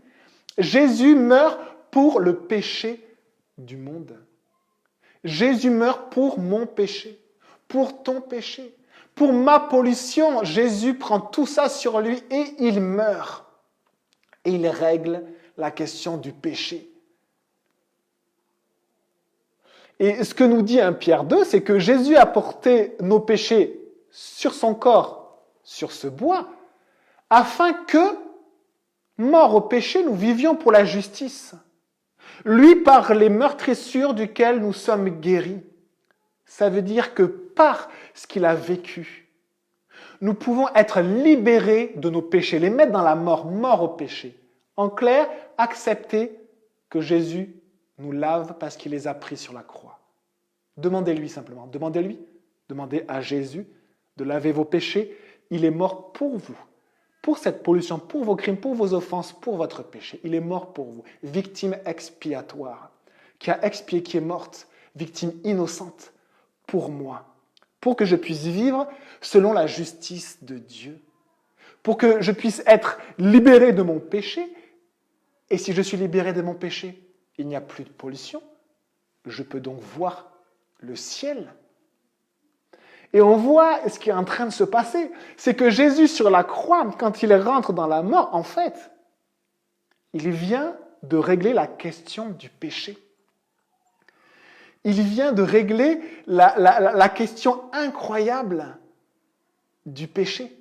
Jésus meurt pour le péché du monde. Jésus meurt pour mon péché, pour ton péché, pour ma pollution. Jésus prend tout ça sur lui et il meurt. Et il règle la question du péché. Et ce que nous dit 1 Pierre 2, c'est que Jésus a porté nos péchés sur son corps, sur ce bois, afin que, morts au péché, nous vivions pour la justice. Lui, par les meurtrissures duquel nous sommes guéris. Ça veut dire que par ce qu'il a vécu, nous pouvons être libérés de nos péchés, les mettre dans la mort, mort au péché. En clair, accepter que Jésus nous lave parce qu'il les a pris sur la croix. Demandez-lui simplement, demandez-lui, demandez à Jésus de laver vos péchés. Il est mort pour vous, pour cette pollution, pour vos crimes, pour vos offenses, pour votre péché. Il est mort pour vous, victime expiatoire, qui a expié, qui est morte, victime innocente pour moi, pour que je puisse vivre selon la justice de Dieu, pour que je puisse être libéré de mon péché. Et si je suis libéré de mon péché, il n'y a plus de pollution. Je peux donc voir le ciel. Et on voit ce qui est en train de se passer. C'est que Jésus sur la croix, quand il rentre dans la mort, en fait, il vient de régler la question du péché. Il vient de régler la question incroyable du péché.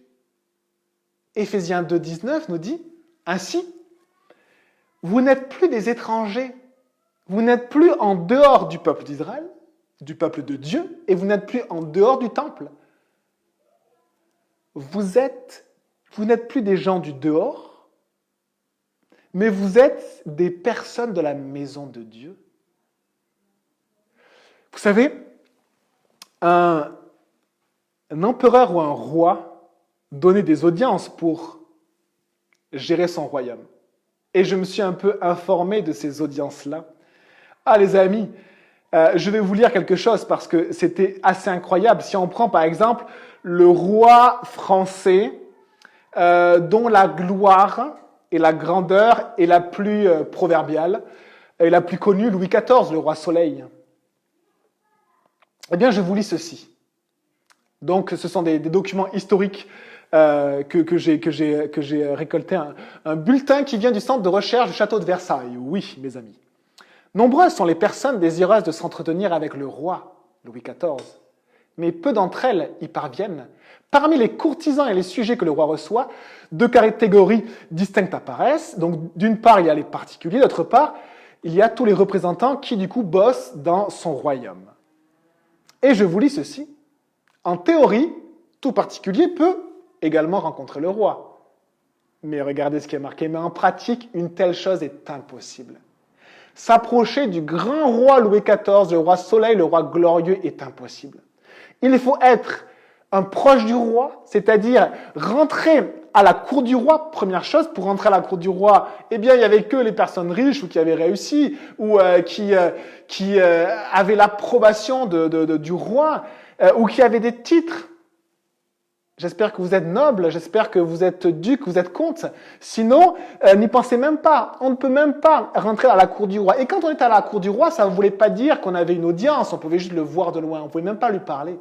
Éphésiens 2,19 nous dit, « Ainsi, vous n'êtes plus des étrangers, vous n'êtes plus en dehors du peuple d'Israël, du peuple de Dieu, et vous n'êtes plus en dehors du temple. Vous n'êtes plus des gens du dehors, mais vous êtes des personnes de la maison de Dieu. » Vous savez, un empereur ou un roi donnait des audiences pour gérer son royaume. Et je me suis un peu informé de ces audiences-là. Ah les amis, je vais vous lire quelque chose parce que c'était assez incroyable. Si on prend par exemple le roi français dont la gloire et la grandeur est la plus proverbiale et la plus connue, Louis XIV, le roi Soleil. Eh bien, je vous lis ceci. Donc, ce sont des documents historiques que j'ai récoltés. Un bulletin qui vient du centre de recherche du château de Versailles. Oui, mes amis. Nombreuses sont les personnes désireuses de s'entretenir avec le roi, Louis XIV. Mais peu d'entre elles y parviennent. Parmi les courtisans et les sujets que le roi reçoit, deux catégories distinctes apparaissent. Donc, d'une part, il y a les particuliers. D'autre part, il y a tous les représentants qui, du coup, bossent dans son royaume. Et je vous lis ceci. En théorie, tout particulier peut également rencontrer le roi. Mais regardez ce qui est marqué. Mais en pratique, une telle chose est impossible. S'approcher du grand roi Louis XIV, le roi Soleil, le roi glorieux, est impossible. Il faut être un proche du roi, c'est-à-dire rentrer à la cour du roi. Première chose, pour rentrer à la cour du roi, eh bien, il n'y avait que les personnes riches ou qui avaient réussi ou qui avaient l'approbation du roi ou qui avaient des titres. J'espère que vous êtes noble, j'espère que vous êtes duc, vous êtes comte. Sinon, n'y pensez même pas. On ne peut même pas rentrer à la cour du roi. Et quand on était à la cour du roi, ça ne voulait pas dire qu'on avait une audience, on pouvait juste le voir de loin, on ne pouvait même pas lui parler.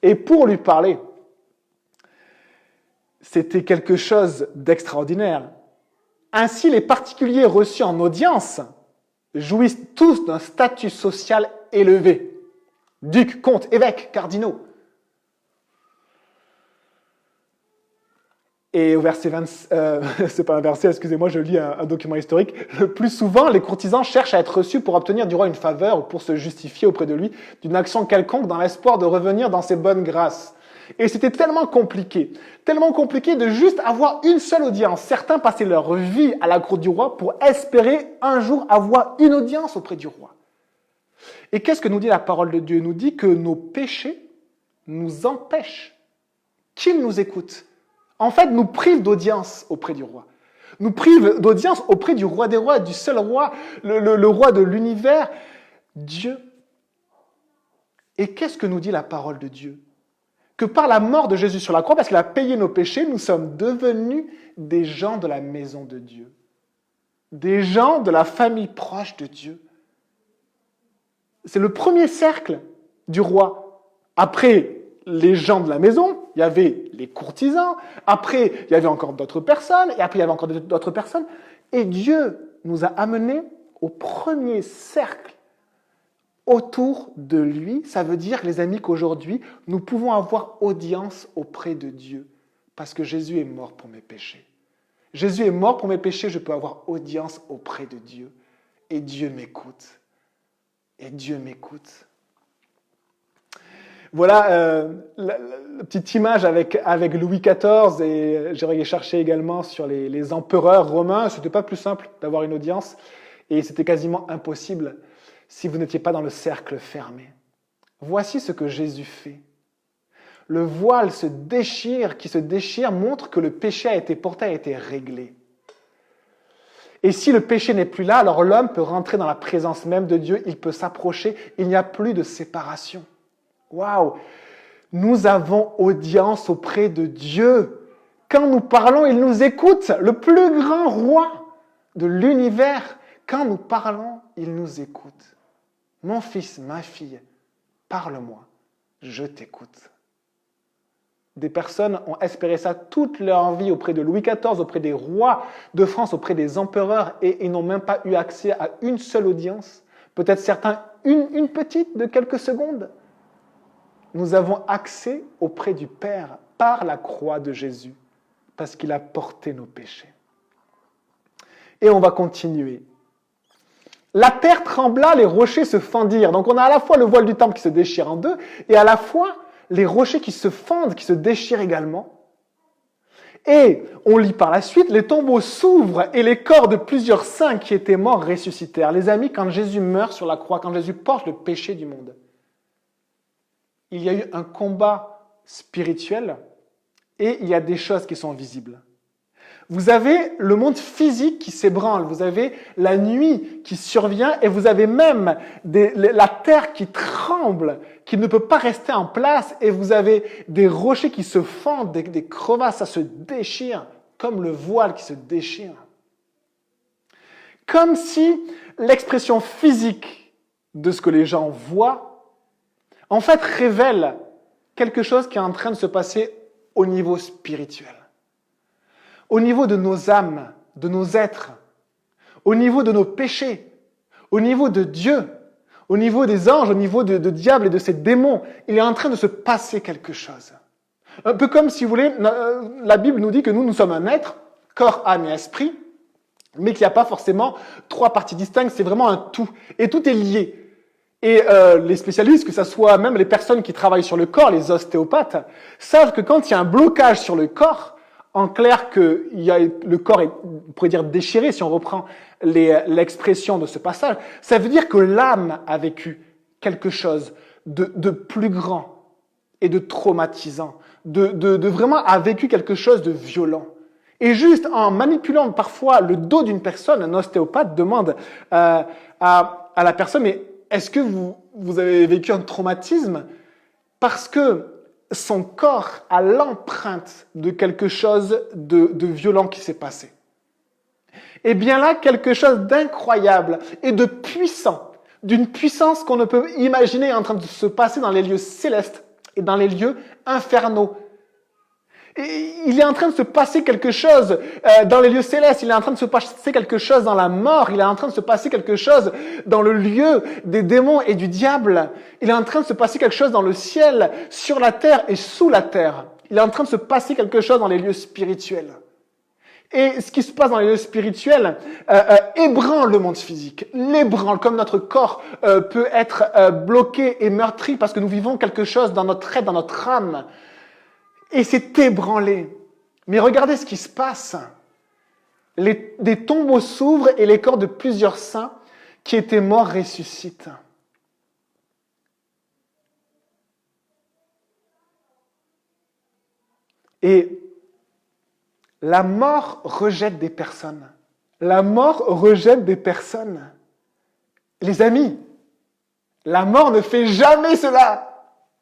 Et pour lui parler, c'était quelque chose d'extraordinaire. Ainsi, les particuliers reçus en audience jouissent tous d'un statut social élevé. Ducs, comtes, évêques, cardinaux. Et au verset 20, c'est pas un verset, excusez-moi, je lis un document historique. Le plus souvent, les courtisans cherchent à être reçus pour obtenir du roi une faveur ou pour se justifier auprès de lui d'une action quelconque dans l'espoir de revenir dans ses bonnes grâces. Et c'était tellement compliqué de juste avoir une seule audience. Certains passaient leur vie à la cour du roi pour espérer un jour avoir une audience auprès du roi. Et qu'est-ce que nous dit la parole de Dieu? Elle nous dit que nos péchés nous empêchent qu'il nous écoute. En fait, nous prive d'audience auprès du roi. Nous prive d'audience auprès du roi des rois, du seul roi, le roi de l'univers, Dieu. Et qu'est-ce que nous dit la parole de Dieu? Que par la mort de Jésus sur la croix, parce qu'il a payé nos péchés, nous sommes devenus des gens de la maison de Dieu. Des gens de la famille proche de Dieu. C'est le premier cercle du roi. Après les gens de la maison, il y avait les courtisans, après il y avait encore d'autres personnes, et après il y avait encore d'autres personnes. Et Dieu nous a amenés au premier cercle autour de lui. Ça veut dire, les amis, qu'aujourd'hui, nous pouvons avoir audience auprès de Dieu, parce que Jésus est mort pour mes péchés. Jésus est mort pour mes péchés, je peux avoir audience auprès de Dieu. Et Dieu m'écoute. Et Dieu m'écoute. Voilà la petite image avec Louis XIV, et j'ai cherché également sur les empereurs romains. C'était pas plus simple d'avoir une audience, et c'était quasiment impossible si vous n'étiez pas dans le cercle fermé. Voici ce que Jésus fait. Le voile qui se déchire, montre que le péché a été porté, a été réglé. Et si le péché n'est plus là, alors l'homme peut rentrer dans la présence même de Dieu, il peut s'approcher, il n'y a plus de séparation. Waouh! Nous avons audience auprès de Dieu. Quand nous parlons, il nous écoute, le plus grand roi de l'univers. Quand nous parlons, il nous écoute. Mon fils, ma fille, parle-moi, je t'écoute. Des personnes ont espéré ça toute leur vie auprès de Louis XIV, auprès des rois de France, auprès des empereurs, et ils n'ont même pas eu accès à une seule audience. Peut-être certains, une petite de quelques secondes. Nous avons accès auprès du Père par la croix de Jésus, parce qu'il a porté nos péchés. Et on va continuer. La terre trembla, les rochers se fendirent. Donc on a à la fois le voile du temple qui se déchire en deux, et à la fois les rochers qui se fendent, qui se déchirent également. Et on lit par la suite, les tombeaux s'ouvrent et les corps de plusieurs saints qui étaient morts ressuscitèrent. Les amis, quand Jésus meurt sur la croix, quand Jésus porte le péché du monde, il y a eu un combat spirituel et il y a des choses qui sont visibles. Vous avez le monde physique qui s'ébranle, vous avez la nuit qui survient et vous avez même la terre qui tremble, qui ne peut pas rester en place et vous avez des rochers qui se fendent, des crevasses, ça se déchire comme le voile qui se déchire. Comme si l'expression physique de ce que les gens voient, en fait, révèle quelque chose qui est en train de se passer au niveau spirituel. Au niveau de nos âmes, de nos êtres, au niveau de nos péchés, au niveau de Dieu, au niveau des anges, au niveau de diable et de ses démons, il est en train de se passer quelque chose. Un peu comme, si vous voulez, la Bible nous dit que nous sommes un être, corps, âme et esprit, mais qu'il n'y a pas forcément trois parties distinctes, c'est vraiment un tout. Et tout est lié. Et les spécialistes, que ce soit même les personnes qui travaillent sur le corps, les ostéopathes, savent que quand il y a un blocage sur le corps, en clair, le corps est, on pourrait dire, déchiré, si on reprend l'expression de ce passage, ça veut dire que l'âme a vécu quelque chose de plus grand et de traumatisant, de vraiment a vécu quelque chose de violent. Et juste en manipulant parfois le dos d'une personne, un ostéopathe demande à la personne, mais est-ce que vous avez vécu un traumatisme? Parce que son corps a l'empreinte de quelque chose de violent qui s'est passé. Et bien là, quelque chose d'incroyable et de puissant, d'une puissance qu'on ne peut imaginer en train de se passer dans les lieux célestes et dans les lieux infernaux. Et il est en train de se passer quelque chose dans les lieux célestes, il est en train de se passer quelque chose dans la mort, il est en train de se passer quelque chose dans le lieu des démons et du diable, il est en train de se passer quelque chose dans le ciel, sur la terre et sous la terre. Il est en train de se passer quelque chose dans les lieux spirituels. Et ce qui se passe dans les lieux spirituels ébranle le monde physique, l'ébranle, comme notre corps peut être bloqué et meurtri parce que nous vivons quelque chose dans notre être, dans notre âme. Et c'est ébranlé. Mais regardez ce qui se passe. Des tombeaux s'ouvrent et les corps de plusieurs saints qui étaient morts ressuscitent. Et la mort rejette des personnes. La mort rejette des personnes. Les amis, la mort ne fait jamais cela.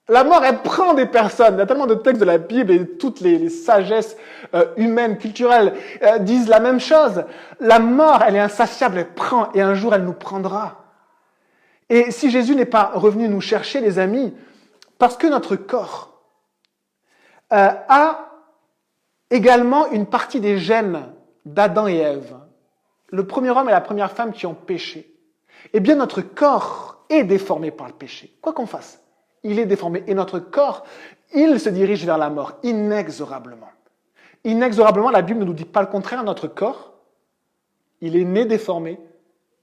La mort, elle prend des personnes. Il y a tellement de textes de la Bible et toutes les sagesses humaines, culturelles disent la même chose. La mort, elle est insatiable, elle prend et un jour, elle nous prendra. Et si Jésus n'est pas revenu nous chercher, les amis, parce que notre corps a également une partie des gènes d'Adam et Ève, le premier homme et la première femme qui ont péché, eh bien notre corps est déformé par le péché. Quoi qu'on fasse, il est déformé. Et notre corps, il se dirige vers la mort, inexorablement. Inexorablement, la Bible ne nous dit pas le contraire. Notre corps, il est né déformé,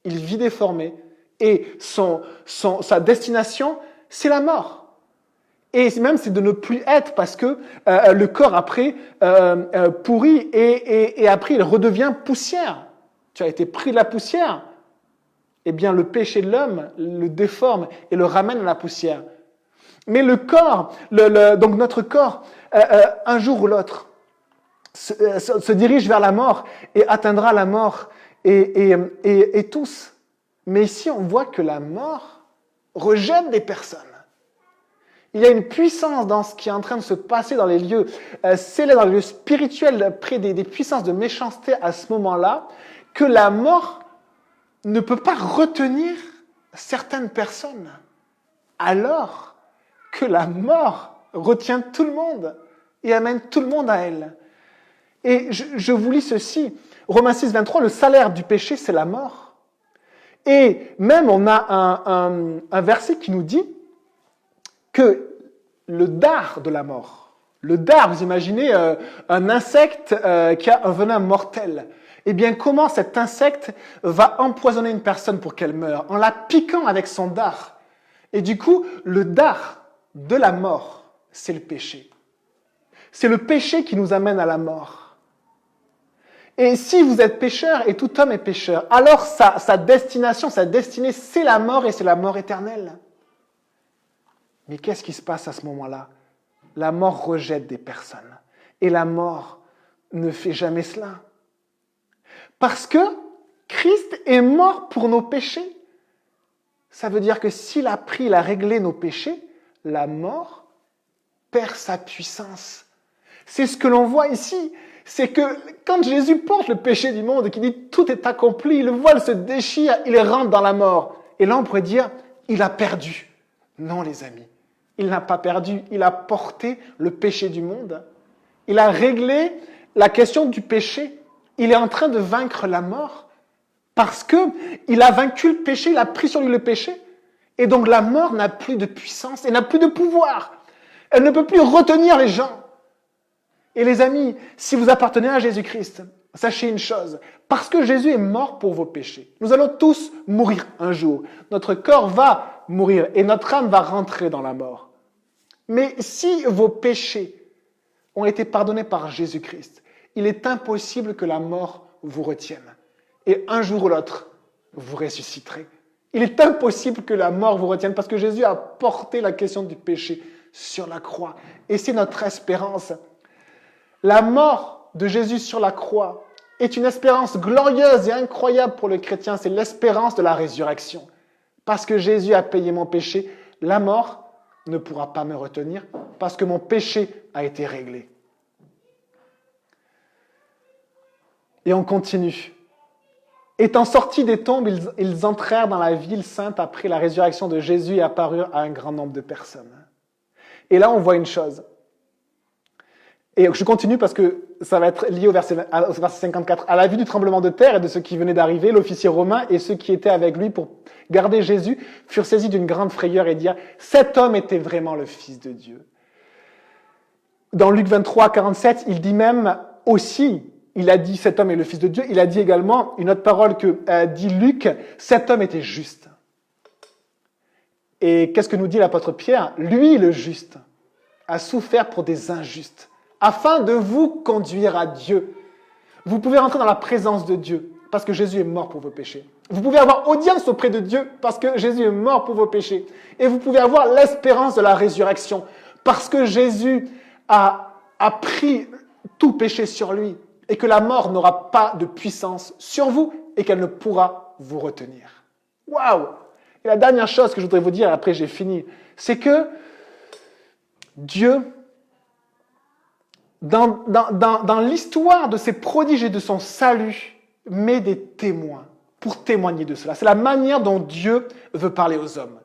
il vit déformé, et sa destination, c'est la mort. Et même c'est de ne plus être, parce que le corps après pourrit, et après il redevient poussière. Tu as été pris de la poussière. Eh bien, le péché de l'homme le déforme et le ramène à la poussière. Mais le corps, donc notre corps, un jour ou l'autre, se dirige vers la mort et atteindra la mort et tous. Mais ici, on voit que la mort rejette des personnes. Il y a une puissance dans ce qui est en train de se passer dans les lieux célestes, dans les lieux spirituels, près des puissances de méchanceté à ce moment-là, que la mort ne peut pas retenir certaines personnes, alors que la mort retient tout le monde et amène tout le monde à elle. Et je vous lis ceci, Romains 6, 23, le salaire du péché, c'est la mort. Et même on a un verset qui nous dit que le dard de la mort, le dard, vous imaginez un insecte qui a un venin mortel, eh bien comment cet insecte va empoisonner une personne pour qu'elle meure en la piquant avec son dard. Et du coup, le dard de la mort, c'est le péché. C'est le péché qui nous amène à la mort. Et si vous êtes pécheur, et tout homme est pécheur, alors sa destination, sa destinée, c'est la mort et c'est la mort éternelle. Mais qu'est-ce qui se passe à ce moment-là? La mort rejette des personnes. Et la mort ne fait jamais cela. Parce que Christ est mort pour nos péchés. Ça veut dire que s'il a pris, il a réglé nos péchés, la mort perd sa puissance. C'est ce que l'on voit ici. C'est que quand Jésus porte le péché du monde et qu'il dit tout est accompli, le voile se déchire, il rentre dans la mort. Et là on pourrait dire, il a perdu. Non les amis, il n'a pas perdu, il a porté le péché du monde. Il a réglé la question du péché. Il est en train de vaincre la mort parce qu'il a vaincu le péché, il a pris sur lui le péché. Et donc la mort n'a plus de puissance et n'a plus de pouvoir. Elle ne peut plus retenir les gens. Et les amis, si vous appartenez à Jésus-Christ, sachez une chose, parce que Jésus est mort pour vos péchés, nous allons tous mourir un jour. Notre corps va mourir et notre âme va rentrer dans la mort. Mais si vos péchés ont été pardonnés par Jésus-Christ, il est impossible que la mort vous retienne. Et un jour ou l'autre, vous ressusciterez. Il est impossible que la mort vous retienne parce que Jésus a porté la question du péché sur la croix. Et c'est notre espérance. La mort de Jésus sur la croix est une espérance glorieuse et incroyable pour le chrétien. C'est l'espérance de la résurrection. Parce que Jésus a payé mon péché, la mort ne pourra pas me retenir parce que mon péché a été réglé. Et on continue. Étant sortis des tombes, ils entrèrent dans la ville sainte après la résurrection de Jésus et apparurent à un grand nombre de personnes. Et là, on voit une chose. Et je continue parce que ça va être lié au verset 54. À la vue du tremblement de terre et de ce qui venait d'arriver, l'officier romain et ceux qui étaient avec lui pour garder Jésus furent saisis d'une grande frayeur et dirent « Cet homme était vraiment le Fils de Dieu ». Dans Luc 23, 47, il dit même aussi, il a dit « Cet homme est le Fils de Dieu », il a dit également, une autre parole que dit Luc, « Cet homme était juste ». Et qu'est-ce que nous dit l'apôtre Pierre? Lui, le juste, a souffert pour des injustes, afin de vous conduire à Dieu. Vous pouvez rentrer dans la présence de Dieu, parce que Jésus est mort pour vos péchés. Vous pouvez avoir audience auprès de Dieu, parce que Jésus est mort pour vos péchés. Et vous pouvez avoir l'espérance de la résurrection, parce que Jésus a pris tout péché sur lui, et que la mort n'aura pas de puissance sur vous, et qu'elle ne pourra vous retenir. Waouh! Et la dernière chose que je voudrais vous dire, après j'ai fini, c'est que Dieu, dans l'histoire de ses prodiges et de son salut, met des témoins pour témoigner de cela. C'est la manière dont Dieu veut parler aux hommes.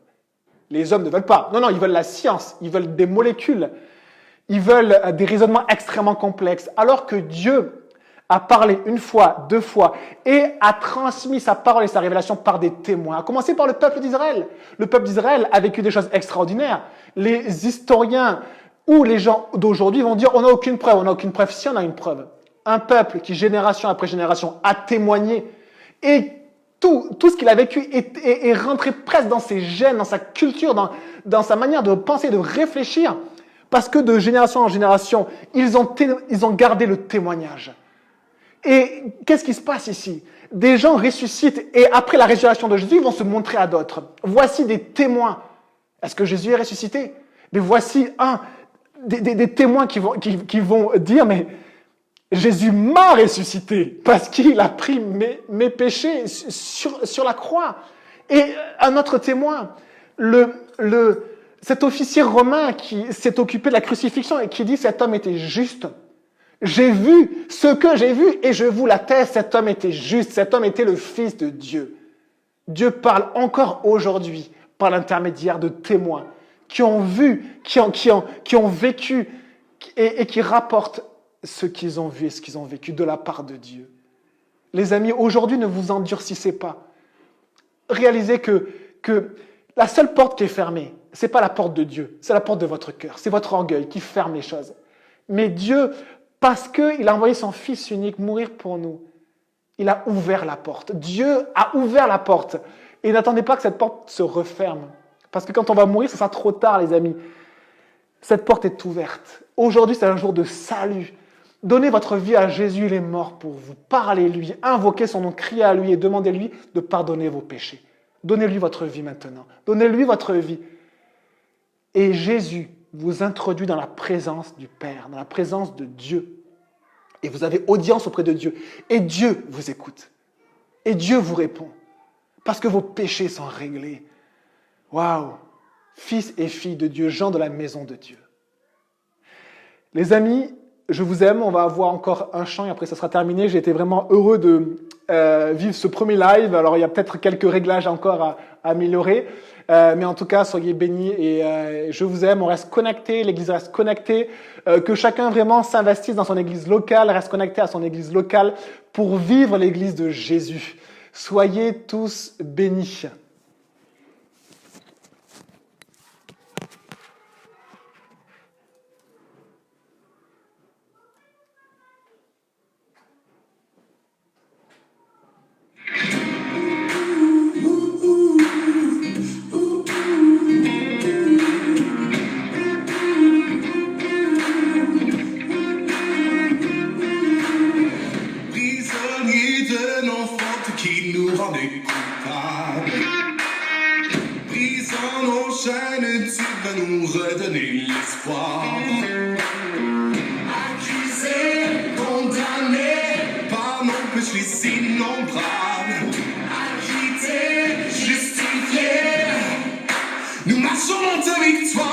Les hommes ne veulent pas. Non, ils veulent la science, ils veulent des molécules, ils veulent des raisonnements extrêmement complexes. Alors que Dieu a parlé une fois, deux fois, et a transmis sa parole et sa révélation par des témoins. À commencer par le peuple d'Israël. Le peuple d'Israël a vécu des choses extraordinaires. Les historiens ou les gens d'aujourd'hui vont dire on n'a aucune preuve. On n'a aucune preuve. Si on a une preuve. Un peuple qui, génération après génération, a témoigné et tout ce qu'il a vécu est rentré presque dans ses gènes, dans sa culture, dans sa manière de penser, de réfléchir, parce que de génération en génération, ils ont gardé le témoignage. Et qu'est-ce qui se passe ici? Des gens ressuscitent et après la résurrection de Jésus, ils vont se montrer à d'autres. Voici des témoins. Est-ce que Jésus est ressuscité? Mais voici des témoins qui vont dire, mais Jésus m'a ressuscité parce qu'il a pris mes péchés sur la croix. Et un autre témoin, cet officier romain qui s'est occupé de la crucifixion et qui dit cet homme était juste. J'ai vu ce que j'ai vu et je vous l'atteste, cet homme était juste, cet homme était le Fils de Dieu. Dieu parle encore aujourd'hui par l'intermédiaire de témoins qui ont vu, qui ont vécu et qui rapportent ce qu'ils ont vu et ce qu'ils ont vécu de la part de Dieu. Les amis, aujourd'hui, ne vous endurcissez pas. Réalisez que la seule porte qui est fermée, c'est pas la porte de Dieu, c'est la porte de votre cœur. C'est votre orgueil qui ferme les choses. Mais Dieu, parce qu'il a envoyé son Fils unique mourir pour nous, il a ouvert la porte. Dieu a ouvert la porte. Et n'attendez pas que cette porte se referme. Parce que quand on va mourir, ce sera trop tard, les amis. Cette porte est ouverte. Aujourd'hui, c'est un jour de salut. Donnez votre vie à Jésus, il est mort pour vous. Parlez-lui, invoquez son nom, criez à lui et demandez-lui de pardonner vos péchés. Donnez-lui votre vie maintenant. Donnez-lui votre vie. Et Jésus vous introduit dans la présence du Père, dans la présence de Dieu. Et vous avez audience auprès de Dieu. Et Dieu vous écoute. Et Dieu vous répond. Parce que vos péchés sont réglés. Waouh! Fils et filles de Dieu, gens de la maison de Dieu. Les amis, je vous aime. On va avoir encore un chant et après ça sera terminé. J'ai été vraiment heureux de vivre ce premier live. Alors il y a peut-être quelques réglages encore à améliorer. Mais en tout cas, soyez bénis et je vous aime. On reste connectés, l'Église reste connectée. Que chacun vraiment s'investisse dans son Église locale, reste connecté à son Église locale pour vivre l'Église de Jésus. Soyez tous bénis. Nous redonner l'espoir. Accusés, condamnés par nos péchés innombrables, acquittés, justifiés, nous marchons dans ta victoire.